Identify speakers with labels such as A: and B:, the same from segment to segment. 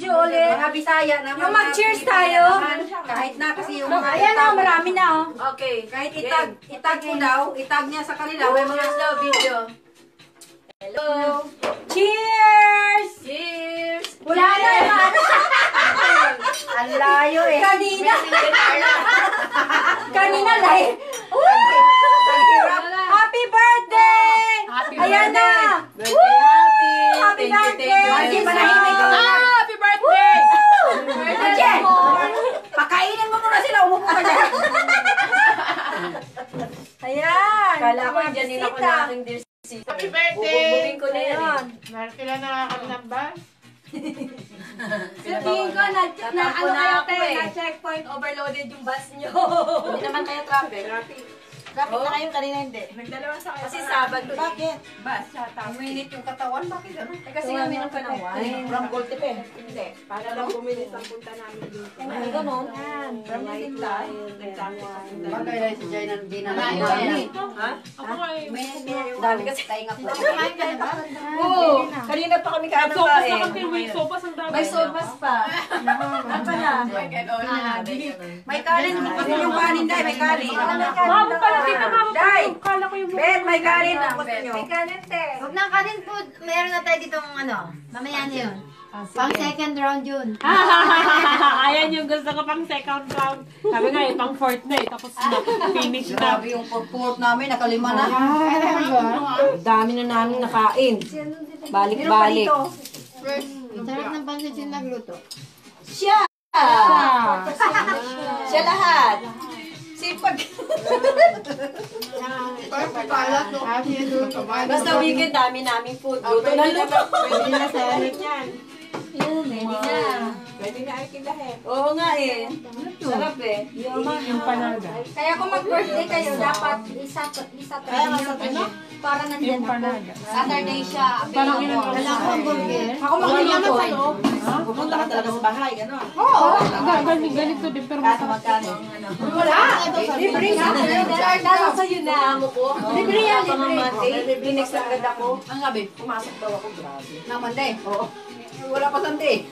A: video ulit.
B: Mga Bisaya naman.
A: Yung mag-cheers tayo.
B: Kahit na kasi yung mga
A: Ayan na, marami na oh.
B: Okay, kahit itag mo daw, itag niya sa kanila. May mga daw video. Hello.
A: Cheers!
B: Cheers!
A: Wala na naman.
B: Ang layo eh.
A: Kanina live. Happy birthday! Ayan na. Happy birthday!
B: Happy birthday! Pakainin mo muna sila, umupo ka dyan.
A: Ayan.
B: Kala ko dyan nila ko na aking dear sister.
C: Happy birthday!
B: Bububugin ko na yan eh.
C: Kailan nakakabinang ba?
A: Sa tingin ko, na-checkpoint overloaded yung bus nyo.
B: Hindi naman kayo traffic.
A: Traffic na kayo kanina hindi.
C: Nagdalawa sa kayo.
B: Kasi Sabado.
A: Bakit?
C: Bus, yata.
B: Uminit yung katawan, bakit gano'n? Kasi
A: So,
B: uminom ka ng wine.
A: From gold tip eh.
C: Hindi. Para lang bumilis ang punta namin dito.
A: Ay, ganun.
C: From Nagdala.
B: Bagay lang si Jai na hindi na
C: Malayo
B: namin.
C: yan.
B: Ha?
C: Ako ay...
B: Dami kasi tayo nga po.
A: Oo.
B: Kanina pa kami kain ng
C: Sopas
B: kain.
C: na kami. May sopas ang dami.
A: May sopas pa. Ano pa na?
B: May kanin. Kasi yung kanin dahil may kanin.
C: Mabot pala dito, mabot pala.
B: Dai!
C: Kala ko yung...
B: Bet, may kanin. Gusto nyo?
A: May kanin te.
D: Huwag na kanin po. Meron na tayo ditong ano. Mamaya na yun. Pang second round yun.
C: Ayan yung gusto ko pang second round. Sabi nga eh, pang fourth na eh. Tapos na, finish na.
B: Grabe yung purport namin. Nakalima na.
A: Dami na namin nakain. Balik-balik.
D: Sarap ng pansit yung nagluto.
A: Siya! Siya lahat. Sipag. Basta weekend, dami namin food. Luto na luto.
C: Pwede na sa ulit yan.
A: Yun, ready na.
C: Pwede na ay kilahin.
A: Oo nga eh. Sarap eh.
C: Yung panaga.
A: Kaya kung mag-birthday kayo, dapat isa tayo. Para nandyan
C: Yung
A: ako.
C: panaga.
A: Saturday siya.
C: Parang ilan ko.
D: Wala akong hamburger.
A: Ako magluluto.
B: Pupunta ka talaga sa bahay. Gano'n.
C: Oo, ganito din. Pero
B: Magkano?
A: Wala. Libre nga. Nasa sa'yo na. Libre yan, libre.
B: Libre next lang agad ako. Ang sabi, pumasok daw ako. Grabe. Na Monday? Oo. Wala pa Sunday.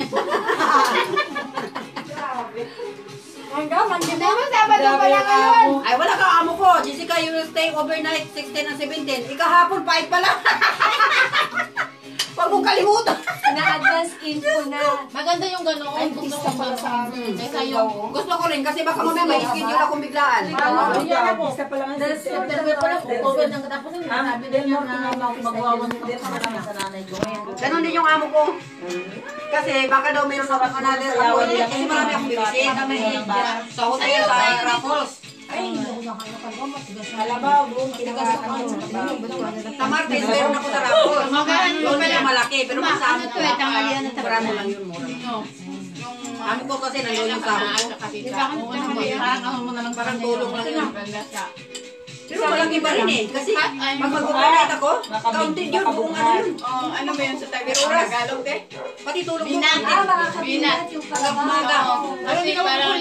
A: Hanggang Monday na.
D: Diba Sabado pa lang ngayon?
B: Ay, wala ka amo ko. Jessica, you will stay overnight 16 and 17. Ikahapon, 5 pa lang. Huwag mong kalimutan.
A: Na-advance info na.
C: maganda yung gano'n.
B: Ay, gusto ko pala sa amin. Gusto ko rin kasi baka mamaya may schedule akong biglaan.
A: Isa pa lang ang
B: Ganon din yung amo ko. Kasi baka daw mayroon akong another appointment. Kasi marami akong bibisit. Sa hotel sa Raffles.
A: Kalabaw, doon, kinagasan ko.
B: Sa Martes, meron ako sa Raffles. Doon medyo malaki. Pero sa amo ko,
D: Tanghalian na
B: marami lang yun mura. Amo ko kasi nandoon yung sahod ko. Parang tulong lang yun. Pero malaki pa rin eh. Kasi pag mag-overnight ako, counted yun. Buong ano yun.
C: Ano ba yun sa Tagalog, te?
B: Pati tulong ko.
A: Binat.
B: Hanggang umaga.
C: Kasi parang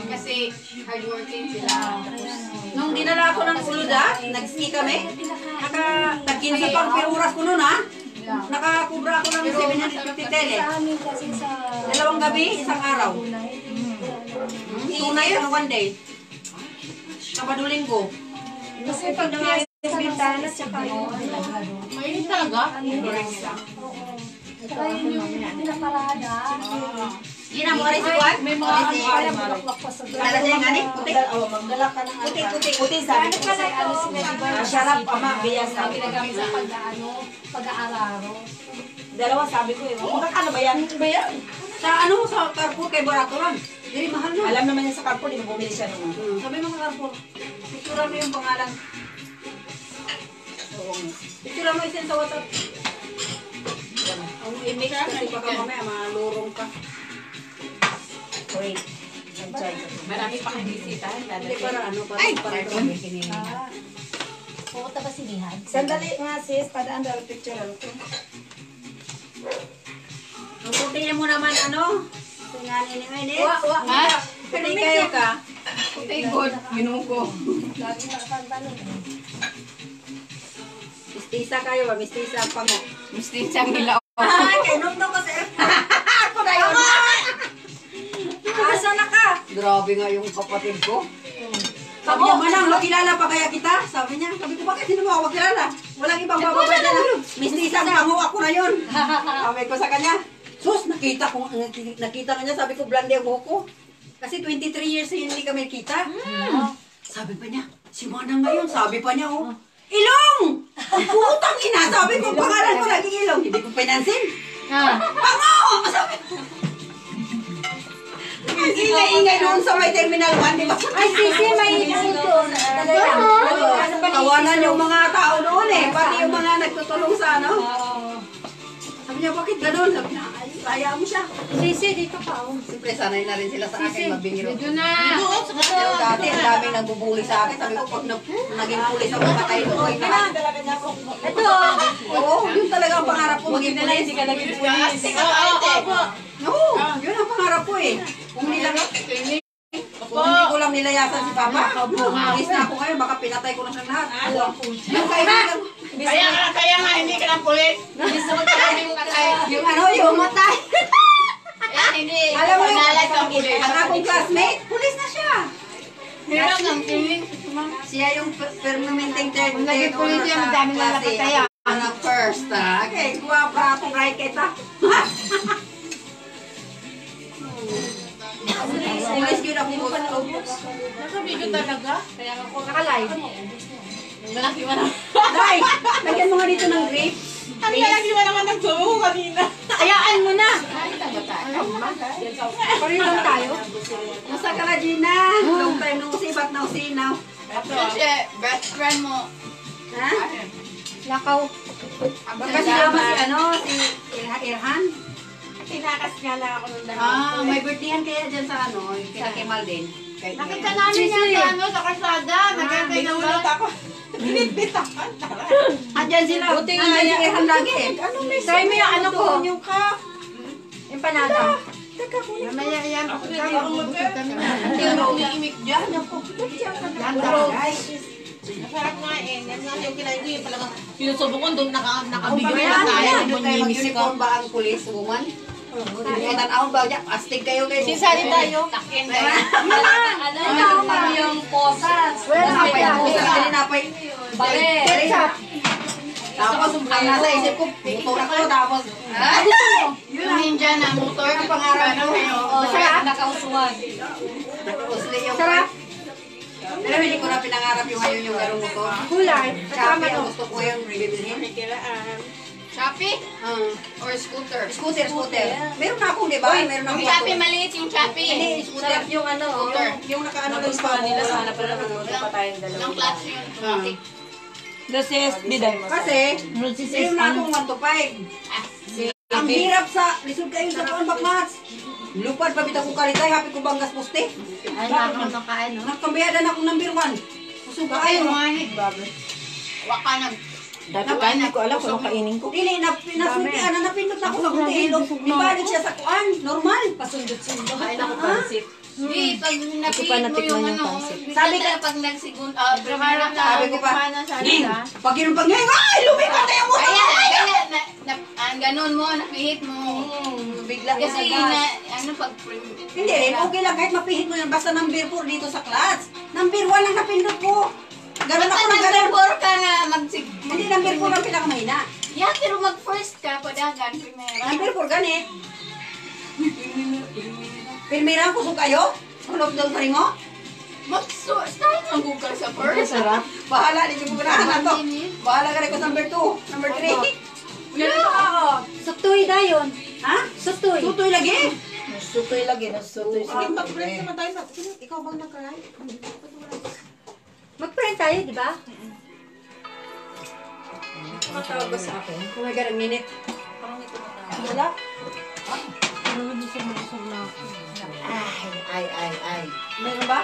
C: kasi hardworking sila.
B: Nung dinala ko ng Uluda, nag-ski kami. Nag-15 pang piruras ko nun ha. Nakakubra ako ng 750 tele. Dalawang gabi, isang araw. Tunay yun, one day. Sabado Linggo.
A: Kasi pag nangyari sa bintana, tsaka yung
C: Mainit talaga?
A: Saka yung pinaparada.
B: Gina mo rin si Juan?
A: May mga kaya bulaklak pa sa
B: Dala siya nga ni? Puti.
A: Magdala ka ng
B: Puti, sabi ko.
A: Sarap, ama. Biyasa. Ginagamit sa pag-aararo. Dalawa sabi ko eh. Magkano ba yan?
B: Ba yan? Sa ano, sa Carrefour kay Baraturan. Dili mahal na.
A: Alam naman niya sa Carrefour, di mo bumili siya nung.
B: Sabi mo sa Carrefour. Picturean mo yung pangalan. Picturean mo isin sa WhatsApp. Ang image kasi baka mamaya malurong ka.
A: Wait.
C: Marami pa kang bisita.
B: Hindi para ano, para kinini.
D: Pupunta ba si Lihan?
A: Sandali nga sis, padaan daw picturean ko.
B: Ang puti mo naman ano? Tingani ni Ines.
C: Ha?
B: Pwede kayo ka.
C: Puti good. Minuko.
A: Lagi nakakanta
B: Mistisa kayo ba? Mistisa ang pango.
C: Gusto siyang hilaw.
B: Ah, kay Nong kasi. Sabi nga yung kapatid ko. Sabi niya, Manang, makilala pa kaya kita? Sabi niya, sabi ko, bakit hindi mo ako makilala? Walang ibang bababay na lang. Mistisang pango ako na yun. Sabi ko sa kanya, sus, nakita nga niya, sabi ko, blonde ang buhok ko. Kasi 23 years hindi kami kita. Sabi pa niya, si Manang ngayon, sabi pa niya, oh, Ilong! Putang ina, sabi ko, pangalan ko laging Ilong. Hindi ko pinansin. Pango! Sabi ko. Ang ingay-ingay noon sa may Terminal 1, di ba?
D: Ay, Sisi, may ito.
B: Tawanan yung mga tao noon eh. Pati yung mga nagtutulong sa ano. Sabi niya, bakit gano'n? Sabi niya, ay, kaya mo siya.
D: Sisi, dito pa.
B: Siyempre, sanay na rin sila sa akin mabingiro.
D: Dito na.
B: Pero dati, ang daming nagbubuli sa akin. Sabi ko, pag naging pulis ako, patay ko.
D: Ito.
B: Oo, yun talaga ang pangarap ko, maging pulis.
A: Hindi ka naging pulis.
B: Oo, yun ang pangarap ko eh. Kung hindi ko lang nilayasan si Papa, pulis na ako ngayon, baka pinatay ko na siya lahat. Yung kaibigan,
E: Kaya nga, hindi ka ng pulis.
B: yung ano, yung matay.
E: Hindi.
B: Alam mo yung,
E: Panalag ang pulis.
B: ang akong classmate, pulis na siya.
E: Hirap ng pulis.
B: Siya yung permanenteng third
D: Kung naging pulis yan,
B: sa
D: madami
B: klase.
D: lalaki kaya.
B: Ang first, okay, kuha pa itong right kita. Pulis yun ako gusto.
E: Naka-video talaga?
D: Naka-live.
E: Malaki mo na.
B: Day, lagyan mo nga dito ng grape.
E: Ang malaki mo naman nagsubo kanina.
D: Ayaan mo na. Pareho lang tayo.
B: Musta ka na, Gina? Long time no see, but now see now.
E: Kasi best friend mo.
B: Ha?
D: Lakaw.
B: Baka sinama si ano, si Irhan.
E: Tinakas nga lang ako nung dalawa.
B: Ah, may birthdayhan kaya dyan sa ano, sa Kemal din.
E: Nakita namin yan sa ano, sa kalsada. Nagkantay ng
B: Binulot
E: ako. Binibitakan.
B: Andyan sila. Buti nga si Irhan lagi eh.
D: Try mo yung ano ko.
E: Yung ka.
D: Empanada.
E: Mamaya yan. Hindi ako umiimik dyan. Masarap nga eh. Yan nga yung kinain ko yung talagang sinusubo ko doon nakabigyo na tayo.
B: Hindi kayo mag-uniform ba ang police woman? Kaya tanawang ba dyan? Astig kayo kayo.
E: Sisali tayo. Takin tayo.
A: Ano yung posas?
B: Wala na pa yung pusa. Napay.
A: Bale.
B: Tapos, ang nasa isip ko, motor ako. Tapos,
E: Yung ninja na motor.
B: ang pangarap ko.
A: Nakausuan.
B: Usli yung part. Pero hindi ko na pinangarap yung ngayon yung garong motor.
D: Kulay.
B: Shopee ang gusto ko yung bibilhin.
E: Shopee? Or scooter?
B: Scooter. Meron na akong, di ba? Meron na
E: Yung
B: akong
E: Shopee, maliit yung Shopee.
B: Hindi, scooter.
A: Yung ano,
B: Yung nakaano lang
A: gusto nila sana pala nanonood pa tayong
E: Ilang
A: dalawa.
E: clutch yun. Automatic.
A: Kasi SB dahil mas.
B: Kasi, meron na akong 1 to 5. Ang hirap sa, lisod kayo sa tuwan bakmats. Lupad pa bita ko karitay, happy ko banggas poste.
D: Ay, nakakantong kain, no?
B: Nagkambiyadan ako number 1. Susuga
E: Ay,
B: kayo.
E: Waka nag...
A: Dati pa, hindi ko alam kung ano kainin ko.
B: Dili, napindot ako sa kuntilo. Ibalik siya sa kuan, normal.
A: Pasundot-sundot. Kain ako pansit.
E: Hindi, pag
A: pa
E: napihit mo
A: natikman
E: yung
A: yung
E: ano,
A: pansit.
E: sabi ka pag nagsigun, primarang
B: Sabi ko pa, Ging, pag ginong pag ngayon, ay, lumipat na yung motor.
E: kaya, ganun mo, napihit mo.
B: Bigla
E: Kasi na, ano, pag...
B: Hindi rin, okay lang kahit mapihit mo yan. Basta number 4 dito sa class. Number 1 lang napindot ko. Ganun ako ng ganun.
E: Number 4 ka nga,
B: Hindi, number 4 ang pinakamahina.
E: Yeah, pero mag-first ka, padagan, primera.
B: Number 4 gani. Pirmirang kusog kayo? Kulog daw sa ringo?
E: Mag-start ng Google sa first.
A: Sarap.
B: Bahala, hindi ko ganahan na to. Bahala ka rin ko sa number 2. Number 3.
D: Sutoy dayon.
B: Ha?
D: Sutoy.
B: Tutoy lagi.
A: Sutoy lagi. Sutoy
E: Sige, mag-press naman tayo. Ikaw bang nagkaray?
D: Mag-print tayo, di ba?
B: Matawag ba sa akin? Oh my God, ang minute. Wala?
A: Ay.
B: Meron ba?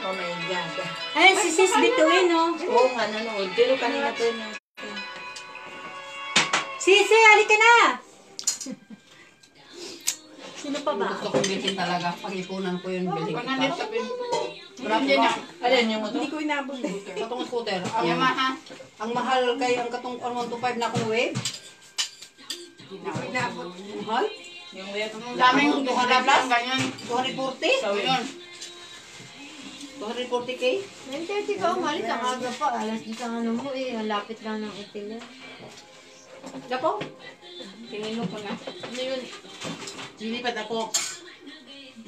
A: Oh my God.
D: Ayun, si Sis bituin, no?
A: Oo nga, nanood. Pero kanina to na.
D: Sisi, halika na! Sino pa ba?
B: Gusto kong bilhin talaga. Pag-ipunan ko yun, bilhin ko
E: Pag-anit
B: pa.
E: ka, pin.
B: Marami ba?
A: Alin yung motor?
E: Hindi ko inabot eh.
B: Katong scooter.
E: Yamaha.
B: Ang mahal kay ang katong 125 na akong wave.
E: Inabot.
B: Mahal?
A: Yung web.
E: Ang daming 200 lang, ganyan.
B: 240?
E: So, yun.
B: 240K?
D: 9:30 ka umalis, ang aga pa. Alas 10 ang ano mo eh. Ang lapit lang ng hotel yan.
B: Dapo? Tingin ko na.
E: Ano yun? Lilipad ako.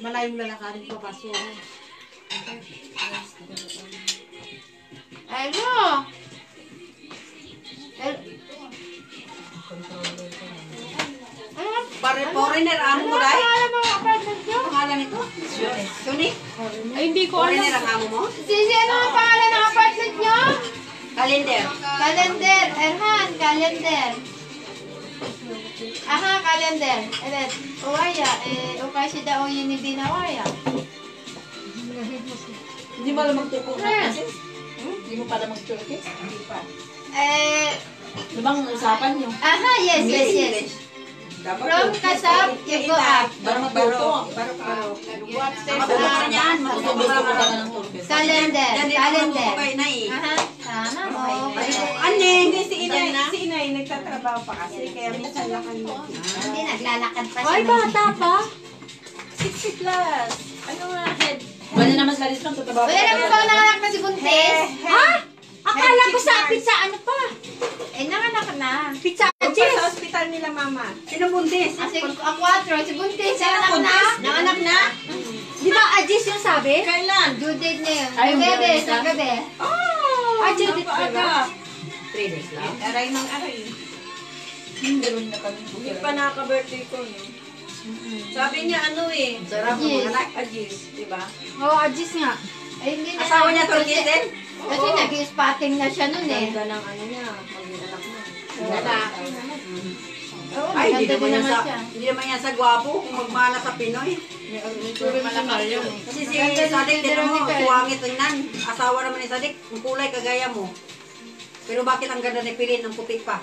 E: Malayong lalakarin ko paso.
D: Hello!
B: Foreigner, amo mo dahil? Pangalan nito? Suni?
C: Ay, hindi ko alam.
B: Foreigner ang amo mo?
D: Sisi, ano ang pangalan ng apartment nyo?
B: Calendar.
D: Calendar. Erhan, calendar. Aha, calendar. Evet. Uwaya. Ukay siya daw yun hindi na waya.
A: Hindi mo alam mag-turkis? Hindi mo pala mag-turkis? Hindi pa. Ano bang usapan nyo?
D: Aha, yes, yes, yes. From Kasap, you go up.
A: Baro.
B: Matuto ka niyan. Matuto ka lang ng turkis.
D: Calendar. Calendar.
B: Okay na eh.
D: Aha. Tama mo.
B: Ane,
E: Hindi, si Inay nagtatrabaho pa kasi, kaya minsan lakad mo.
D: Hindi, naglalakad pa siya.
C: Ay, bata pa.
E: 60 plus. Ano nga, head?
A: Wala naman sa listong tatabaw.
D: Wala naman ba nanganak na si Buntis?
C: Ha? Akala ko sa pizza ano pa?
D: Eh, nanganak na.
C: Pizza
E: Sa
C: Jess.
E: hospital nila, mama.
B: Sino buntis?
D: Kasi ang 4, si Buntis, nanganak na.
B: Nanganak na?
C: Di ba Ajis yung sabi?
E: Kailan?
D: Due date na yun.
A: Ay,
D: Sa gabi,
A: yung
D: sa gabi.
E: Oh!
C: Judith ba?
A: 3 days lang.
E: Aray ng aray.
A: Hindi rin na kami.
E: Hindi pa nakaka-birthday ko, no? Sabi niya, ano eh.
A: Sarap
D: Yes.
A: mga anak.
E: Ajis, di ba?
C: Oo, Ajis nga.
D: Ay, hindi na.
B: Asawa niya turkis din?
D: Kasi nag-spotting na siya nun eh.
E: Ganda ng ano niya, pag-anak mo.
B: Lalaki.
D: Oo,
B: Ay, hindi
D: maganda din
B: naman
D: naman siya.
B: yan sa, hindi naman yan sa gwapo kung magmana sa Pinoy.
E: Malakal yun.
B: Kasi si
D: Ganda din
B: Sadik,
D: si
B: din mo,
D: Veronica eh.
B: tuwangit tingnan. Asawa naman ni Sadik, ang kulay kagaya mo. Pero bakit ang ganda ni Pilin ng puti pa?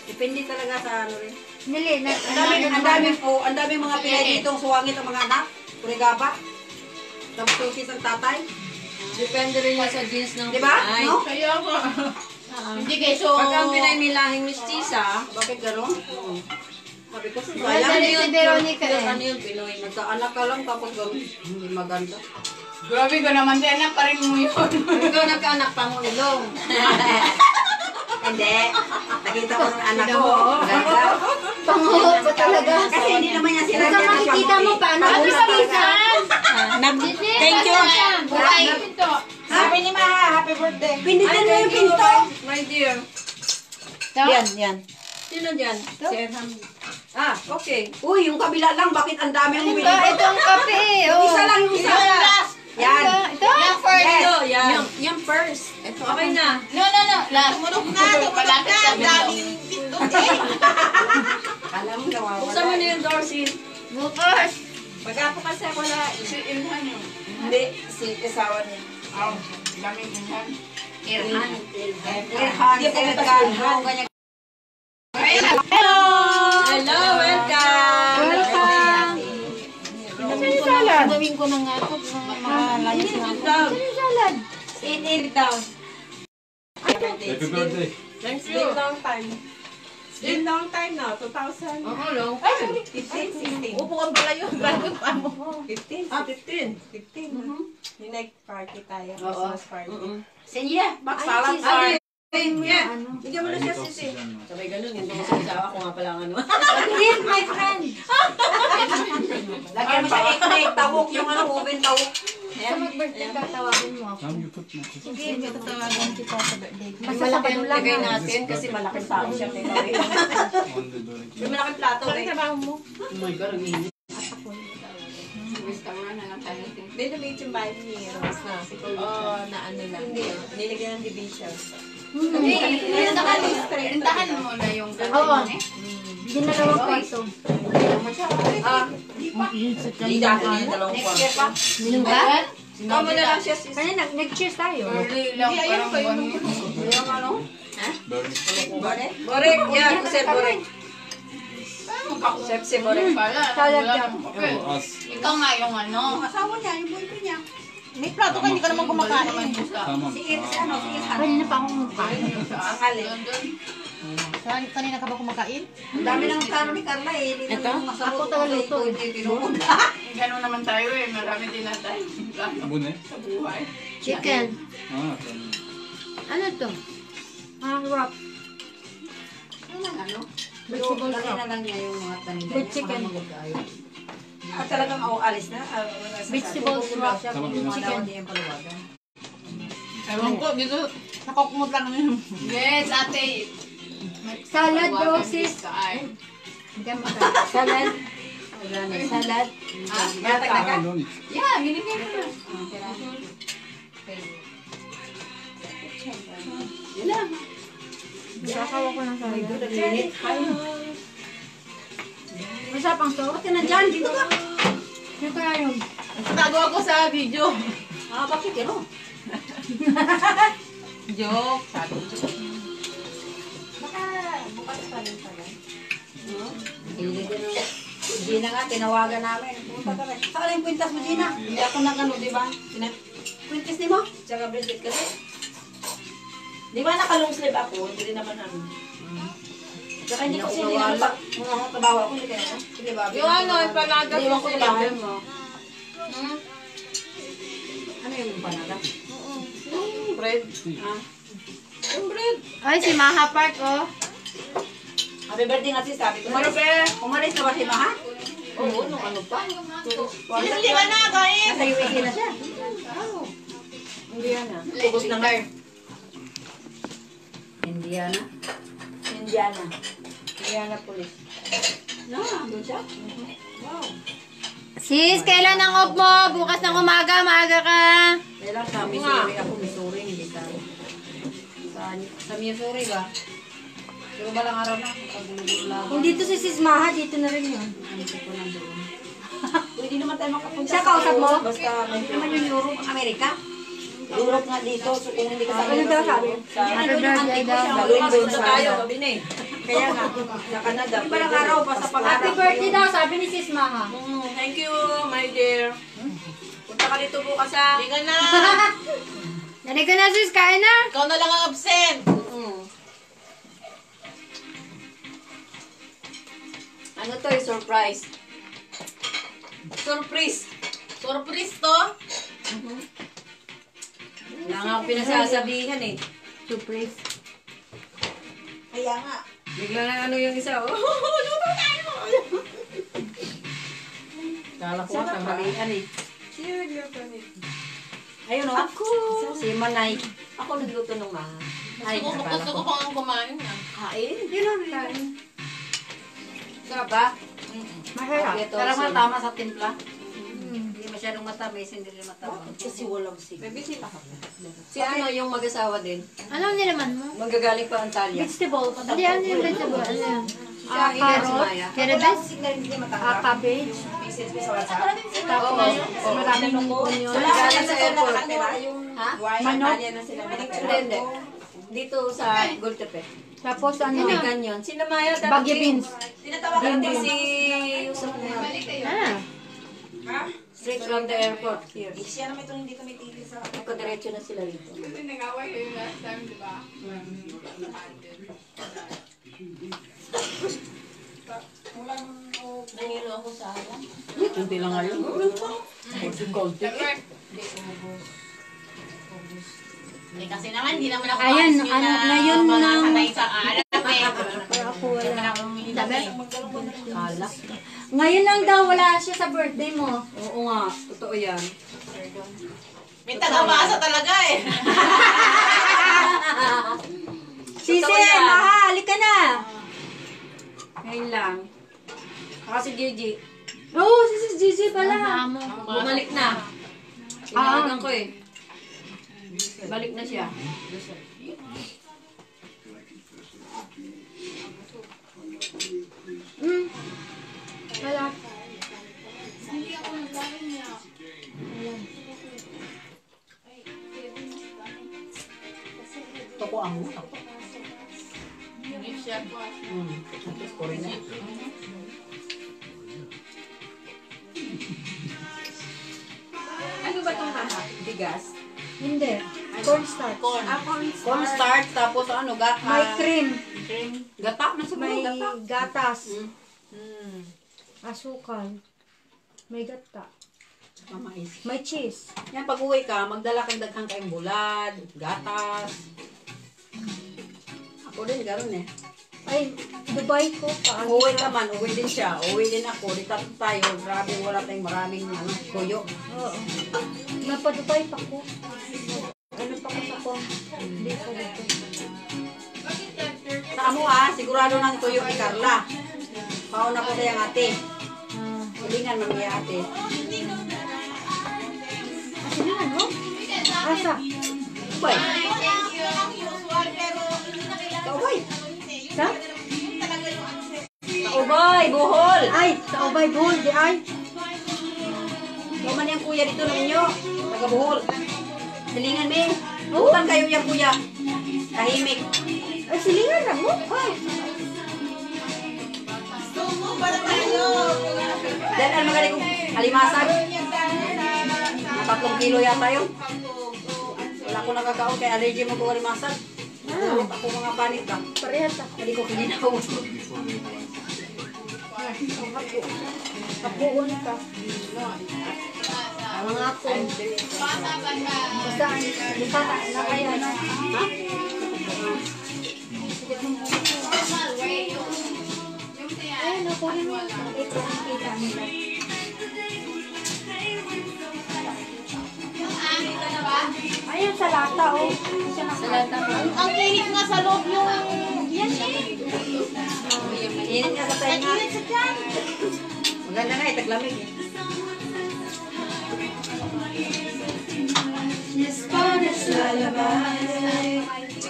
B: Depende talaga sa ano rin.
D: Nili,
B: Ang daming mga Pilay dito, suwangit ang mga anak. Kurigaba. Tapos tukis ang tatay.
A: Depende rin yan sa jeans ng
B: Di ba?
A: Pinay.
B: No?
E: Kaya ako. Hindi kayo, so...
A: Pag ang Pinay may lahing mistisa,
B: Bakit gano'n? Sabi ko,
D: Ganda
B: sayang.
D: rin si Veronica eh.
A: ano yun, Pinoy?
B: Nagkaanak ka lang tapos gano'n. Hindi maganda.
E: Grabe ko naman, di anak pa rin mo yun.
A: Ikaw nagkaanak pa mo ilong.
B: Hindi. Nakita ko ng anak ko. Ganda.
D: Panguhot pa talaga.
B: Kasi hindi naman niya sila
D: Basta makikita mo paano
B: Ano
D: sa pizza.
A: Thank you.
D: Buhay.
E: Sabi ni Maha, happy birthday.
B: Pinditan mo yung pinto.
E: My dear.
A: Yan. Sino dyan? Si Erham. Ah, okay.
B: Uy, yung kabila lang. Bakit ang dami
D: Ano
B: mong
D: ba?
B: pinto?
D: Itong kape. Oh.
B: Isa lang yung isa. Yan.
D: Ito? Yung first.
A: Ito, yan. Yung first. Okay na.
D: No. Last.
E: Tumunog na. Daming pinto eh.
B: Alam mo, nawawala.
A: Buksan mo na yung door, Sil.
D: Bukas.
E: Pag ako kasi wala, si Ilhan yun.
A: Hindi, si kasawa niya.
E: Daming Ilhan.
B: Irhan.
A: Hindi po
B: Irhan. Ganyan.
A: Hello! Hello, welcome!
C: Welcome!
D: Gawin ko na nga ito. Mga layas na ako.
A: Eat down.
F: Happy birthday.
E: It's been long time. It's been long time now, 2000.
A: Hello.
E: 15, 16. Upuan pala yun. Bago pa mo. 15. 15. Yung night party tayo. Christmas party.
B: Sige, magsalat sa...
E: Yeah. Bigyan mo na siya sisi.
A: Sabay ganun, yung mga sasawa ko nga pala ang ano.
D: Eat, my friend.
B: Lagyan mo siya egg tawok, yung ano, oven tawok.
D: Sa mag-birthday ka, tawagin mo ako.
F: Ma'am, you put my
D: Sige, tatawagan kita sa birthday.
A: Malaki yung lagay natin kasi malaking tao siya.
F: on the door.
A: May malaking plato eh.
E: Trabaho mo.
A: Oh my God, ang init.
E: Hindi na may bahay ni Rose na. Oo, na ano lang. Hindi, nilagyan ng division.
D: Rintahan mo na yung Oo. Dinalawang kwarto.
A: Hindi dati na yung dalawang
B: Next year pa.
D: Minum ka?
E: Kamo na lang siya sisi.
C: Kaya nag-cheers tayo.
E: Hindi, ayun kayo.
B: Yung ano?
A: Borek? Borek, yan. Kusel, borek. Chef, si borek.
C: Salad lang.
F: Us.
D: Ikaw nga yung ano.
B: Yung asawa niya, yung boyfriend niya.
E: May plato ka, hindi ka naman kumakain.
F: Tama.
B: Si Irhan.
C: Kanina pa akong
B: Ang alin.
D: Kanina ka ba kumakain?
B: Ang dami ng taro ni Carla eh. Hindi
C: Ito?
B: naman masarap.
D: Ako talaga luto.
B: Hindi pinupunta.
E: Gano'n naman tayo eh. Marami din na tayo.
F: Bune?
E: Sa buhay.
D: Chicken.
F: Ah, tama.
D: Ano to? Harap.
B: Ano?
D: Vegetable
B: Lagay
D: soup.
B: na lang niya yung mga tanim.
D: With chicken.
A: At talagang alis na.
D: Vegetable soup.
F: Sama
B: Chicken.
F: Pinas.
B: Hindi yung paluwagan.
E: Ewan ko, dito nakukumot lang yun. Yes, ate.
D: Salad, brosis.
E: Kain.
D: Salad.
B: Salad.
E: Ah,
B: Yatag na ka?
F: Ah, no need.
E: yeah, binigyan ko na.
B: Yun lang.
D: Sakawa ko ng salad.
B: Nag-init.
D: Masarap ang sauce.
B: Ba't ka nandyan? Dito ka.
D: Ano kaya yun?
E: Nagawa ko sa video.
B: Ah, bakit yun?
E: Joke. Sabi ko.
B: Baka bukas pa rin pala. Hindi din ang... Gina nga, tinawagan namin. Punta ka rin. Saan yung kwintas mo, Gina?
A: Hindi ako nang ano, di ba?
B: Kwintas ni mo?
A: Tsaka Bridget kasi. Di ba naka-long sleeve ako? Hindi rin naman ano. Tsaka hindi ko hindi naman pa. Mga kabawa ko, hindi kaya. Sige ba?
E: Yung ano, ipanagat
A: Iwan ko
E: sa
A: sa bahay.
E: ilalim mo.
B: Ano yung panagat?
E: Bread.
B: Ah.
E: Yung bread.
D: Ay, si Maha Park, oh.
A: Happy birthday nga sis, sabi ko.
B: Umalis na ba si Maha?
A: Oo, nung ano pa.
E: Hindi ka na, kain.
B: Nasa UAE na siya.
A: Hindi yan ah. Ubus na nga.
B: Indiana.
A: Indiana. Indiana Police.
B: No, doon siya.
D: Sis, kailan ang off mo? Bukas ng umaga, maaga ka.
B: Kailan sa Missouri ako, Missouri, hindi sa... Sa Missouri ba? Pero balang araw na, pag-ululaban.
D: Kung dito si Sis Maha, dito na rin yun.
B: Hindi ko na doon.
A: Pwede naman tayo makapunta.
D: Siya kausap mo?
A: Basta may
B: Hindi naman yung Europe, Amerika.
A: Europe nga dito. So kung hindi ka sa
D: Ano daw sabi?
A: Sa
B: Ano doon yung antik ko siya?
A: Saluin doon sa
B: tayo.
A: Kaya nga, sa Canada.
B: Hindi balang araw, basta pag
D: Happy birthday daw, sabi ni Sis Maha.
E: Thank you, my dear. Punta ka dito bukas ha. Hindi ka na.
D: Dali ka na, Sis, kain na.
E: Ikaw na lang ang absent.
B: Ano to yung surprise?
E: Surprise. Surprise to.
B: Wala nga akong pinasasabihan eh.
D: Surprise.
A: Kaya nga.
B: Bigla na ano yung isa, oh, luto tayo! Kala ko nga, tanghalian eh. Ayun oh, si Manay. Ako nagluto ng mga. Ay, nakala
E: Gusto ko
B: ko.
E: pang kumain na.
B: Kain? Yun lang. Sarap ba?
D: Masarap.
B: Sarap nga tama sa timpla. Hindi masyadong matamis, hindi rin matamis.
A: Kasi walang sig.
B: Si ano yung mag-asawa din?
D: Ano nilaman mo?
B: Magagaling pa Antalya.
D: Vegetable. Hindi, ano yung vegetable? Ano yun?
B: Siya,
D: Carrot,
B: Maya.
D: carrots,
A: Signal hindi matanggap.
D: cabbage,
A: Message mo sa WhatsApp.
D: tapos maraming onion.
B: Wala ka sa airport. Ha?
D: Manok.
A: na sila.
B: Hindi. Dito sa Gultepe.
D: Tapos ano?
B: May ganyan. Sinamaya dati.
D: Bagyo beans.
A: Tinatawagan
B: Dati
A: din
B: si Yusuf na
D: Ah.
B: straight from the airport here.
A: Siya naman itong hindi kami tigil sa...
B: Nagkadiretso na sila dito.
E: Kasi nag-away kayo last time, di ba?
A: Nangilo ako sa alam.
B: Kunti lang ngayon.
E: Eh kasi naman, hindi naman ako
D: Ayan,
E: maalis yun
D: ano,
E: na
D: ngayon
E: mga
D: ng-
E: sanay sa alam eh.
D: Pero ako wala.
B: Sabi? Alak.
D: Ngayon lang daw wala siya sa birthday mo.
B: Oo nga. Totoo yan.
E: May taga-masa talaga eh.
D: Sisi,
B: yan.
D: Maha, halika na.
B: Ngayon lang. Ako si Gigi.
D: Oo, si Gigi pala.
B: Bumalik na. Tinawagan ko eh. Balik na siya.
D: Wala.
B: Toko ang mo.
E: Hindi siya.
B: Tapos ko rin na.
A: Ano ba itong haha? Bigas?
D: Hindi.
G: Cornstarch.
B: Cornstarch, tapos ano,
G: May cream.
B: gata na siguro,
G: May
B: gata.
G: gatas. Asukal. May gata.
B: Saka mais.
G: May cheese.
B: Yan, pag uwi ka, magdala kang daghang kayong bulad, gatas. Ako din, gano'n eh.
G: Ay, Dubai ko.
B: Uwi ka man, uwi din siya. Uwi din ako. Di tatlo tayo. Grabe, wala tayong maraming tuyo.
G: Oo. Napadubay pa ko. Ano pa ko sa ko? Hindi ko dito.
B: Sa amo sigurado ng tuyo ni Carla. Pauna ko sayang ate. Hilingan mamiya ate.
G: Sino ano? Asa?
B: Ubay. Kaubay.
G: Sa?
B: Kaubay, buhol.
G: Ay, sa Ubay Buhol. Di ay.
B: Kuman yung kuya dito na ninyo. Taga buhol. Hilingan me. Utang kayo yung kuya. Tahimik.
G: Ay, silingan na mo. Ay.
B: Dan ang magaling kong alimasag. Mga 3 kilo yata yun. Wala ko nakakaon kaya allergy mo kung alimasag. Ulit ako mga panit ka.
G: Parehas ako.
B: Hindi ko kininaw.
G: Kapuon ka. Mga ako. Basta, basta na kaya na.
B: Ha?
G: Ay, nakunin mo. Ito ang kita nila. Ayun sa lata, oh.
B: Sa lata mo.
E: Ang init nga sa loob yung... Yan
B: Init nga sa tayo nga. Maganda nga, taglamig eh.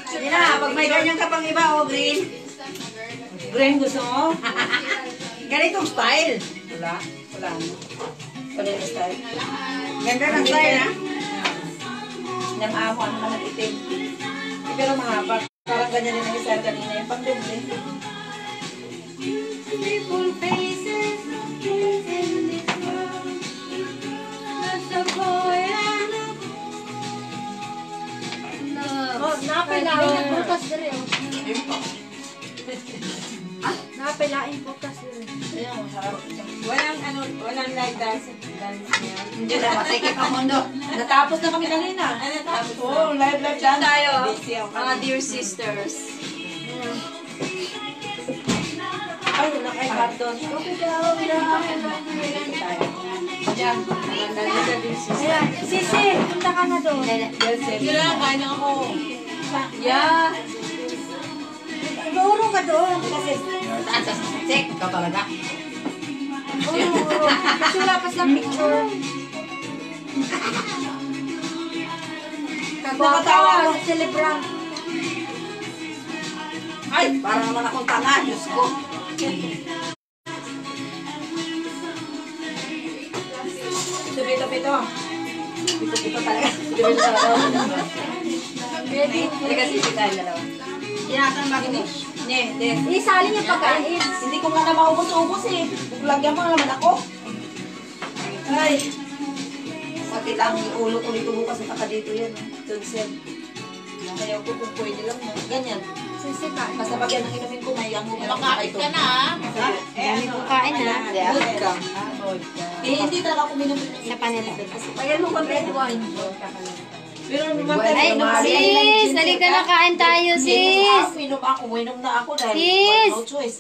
B: Hindi na, pag may ganyan ka pang iba, oh, green.
A: Green gusto mo?
B: Ganitong style. Wala. Wala mo. Wala yung style. Ganda ng style, ha?
A: Nang-amo, ano ka nag-itim. Pero mahaba. Parang ganyan din ang isa kanina. Yung pang-doble.
G: Oh, napilain ang butas diri, oh. Napilain butas diri.
A: Ayan, masarap.
E: Walang light dance.
B: Hindi na, matikip ang mundo.
A: Natapos na kami kanina.
E: Ano tapos?
A: Oo, live dance.
B: Tayo,
E: Busy ako.
B: mga dear sisters.
A: Ay, wala kay Hardon.
B: Diyan, maganda na sa dear sisters.
G: Ayan, Sisi, punta ka na doon.
E: Yun lang, kain ako.
B: Yeah.
G: Iurong ka doon. Kasi,
B: Saan sa check ka talaga?
G: urong. Kasi wala pa silang picture.
A: Nakatawa ako.
G: Sa celebrant.
B: Ay, para naman akong tanga, Diyos ko.
A: Pito-pito.
B: Pito-pito talaga. Pito-pito talaga. Hindi kasi tayo dalawa. Tinatan ba kini?
A: Hindi.
G: Isali niya pagkain.
A: Hindi ko nga na maubos-ubos eh. Lagyan mo naman ako. Ay. Sakit ang ulo ko nito bukas. Saka dito yan. Tonsil. Kaya ko kung pwede lang. Ganyan.
G: Sisi ka.
A: Basta pag yan ang inumin ko, may ang
E: Makakit ka na, ha?
D: Dami kong kain na.
A: Good ka. Hindi talaga ako minumin ng
D: Sa panila.
A: Pagyan mo konti. Pero
D: Ay, sis! Dali ka na kain tayo, sis!
A: Uminom na ako dahil
D: Sis!
A: no choice.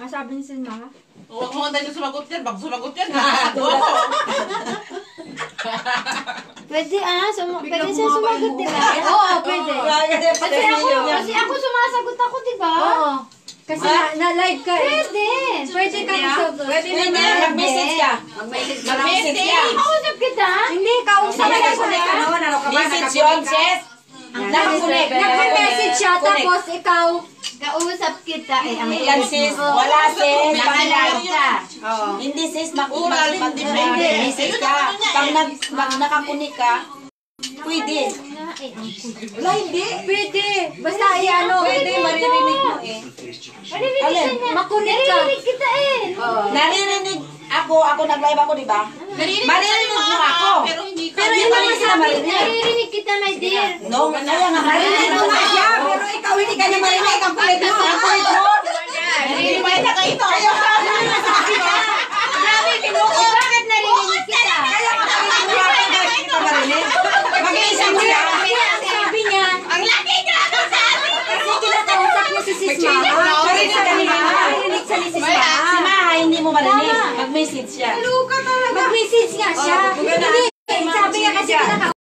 G: Ang sabi ni Sinma,
E: Huwag mo tayo sumagot yan. Bak sumagot yan.
D: Pwede pwede siya sumagot, di ba? Oo, pwede. Kasi ako sumasagot ako, di ba? Oo.
G: kasi na-live ka eh.
D: Pwede ka sumagot.
A: Pwede na mag-message ka.
B: Mag-message ka.
A: Mag-message ka.
D: Kausap kita?
G: Hindi, kausap
B: Sabi
G: ka
B: ka
G: siya.
B: ano ka ba?
A: Message yun, sis. Nakakunik.
G: Nagme-message siya, tapos ikaw,
D: Kausap kita.
A: Yan, sis. Wala, sis.
D: Naka-live ka.
A: Hindi, sis.
E: Oral, hindi pwede.
A: Mag-message ka. Pag nakakunik ka, pwede.
D: Ay, ang kulit.
A: Wala, hindi.
D: Pwede. Basta ano.
A: Pwede, maririnig mo eh.
D: Maririnig
A: Alin?
D: ka niya. Makulit ka. Naririnig kita eh.
A: Naririnig ako nag-live ako, di ba? Maririnig mo ako.
E: Pero hindi ka.
A: Pero hindi mo sila marinig.
D: Naririnig kita, my dear.
A: No, kaya nga marinig mo nga siya. Pero ikaw hindi ka niya marinig. Ang kulit mo. Ang kulit mo.
E: Hindi pa yung nakaito.
A: Kaya ka nasabi ka.
D: Grabe, kinuko. Bakit narinig kita?
A: Kaya ka hindi ka marinig. Mag-iisang siya.
D: Ang sabi niya,
E: Ang laki ka ako sa amin.
D: kasi kinakausap niya si Sis Maha.
A: Marinig ka niya.
D: Narinig siya ni Sis Maha.
A: Si Maha, hindi mo marinig. Mag-message siya.
D: Mag-message nga siya. Hindi, sabi niya kasi kinakausap.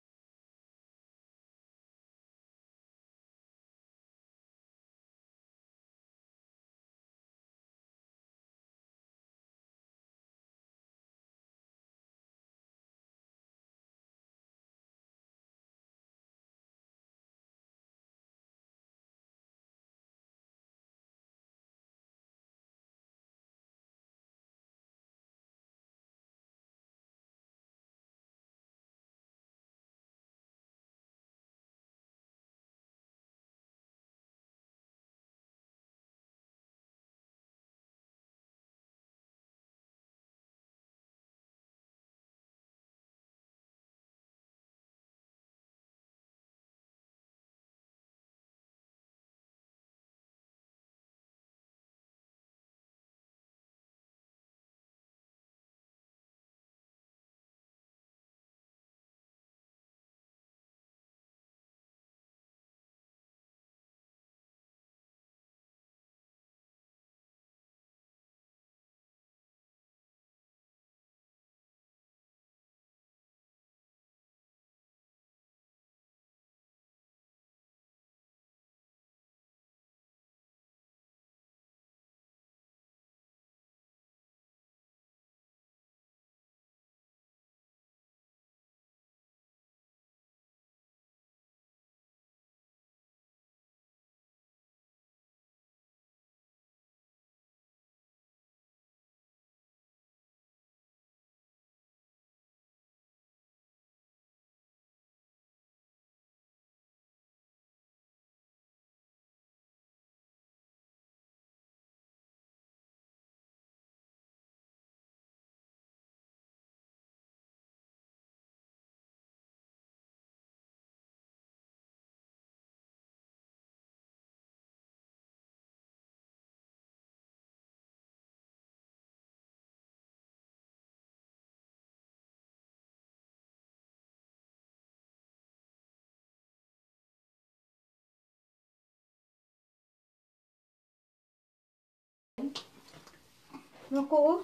D: Naku, oh.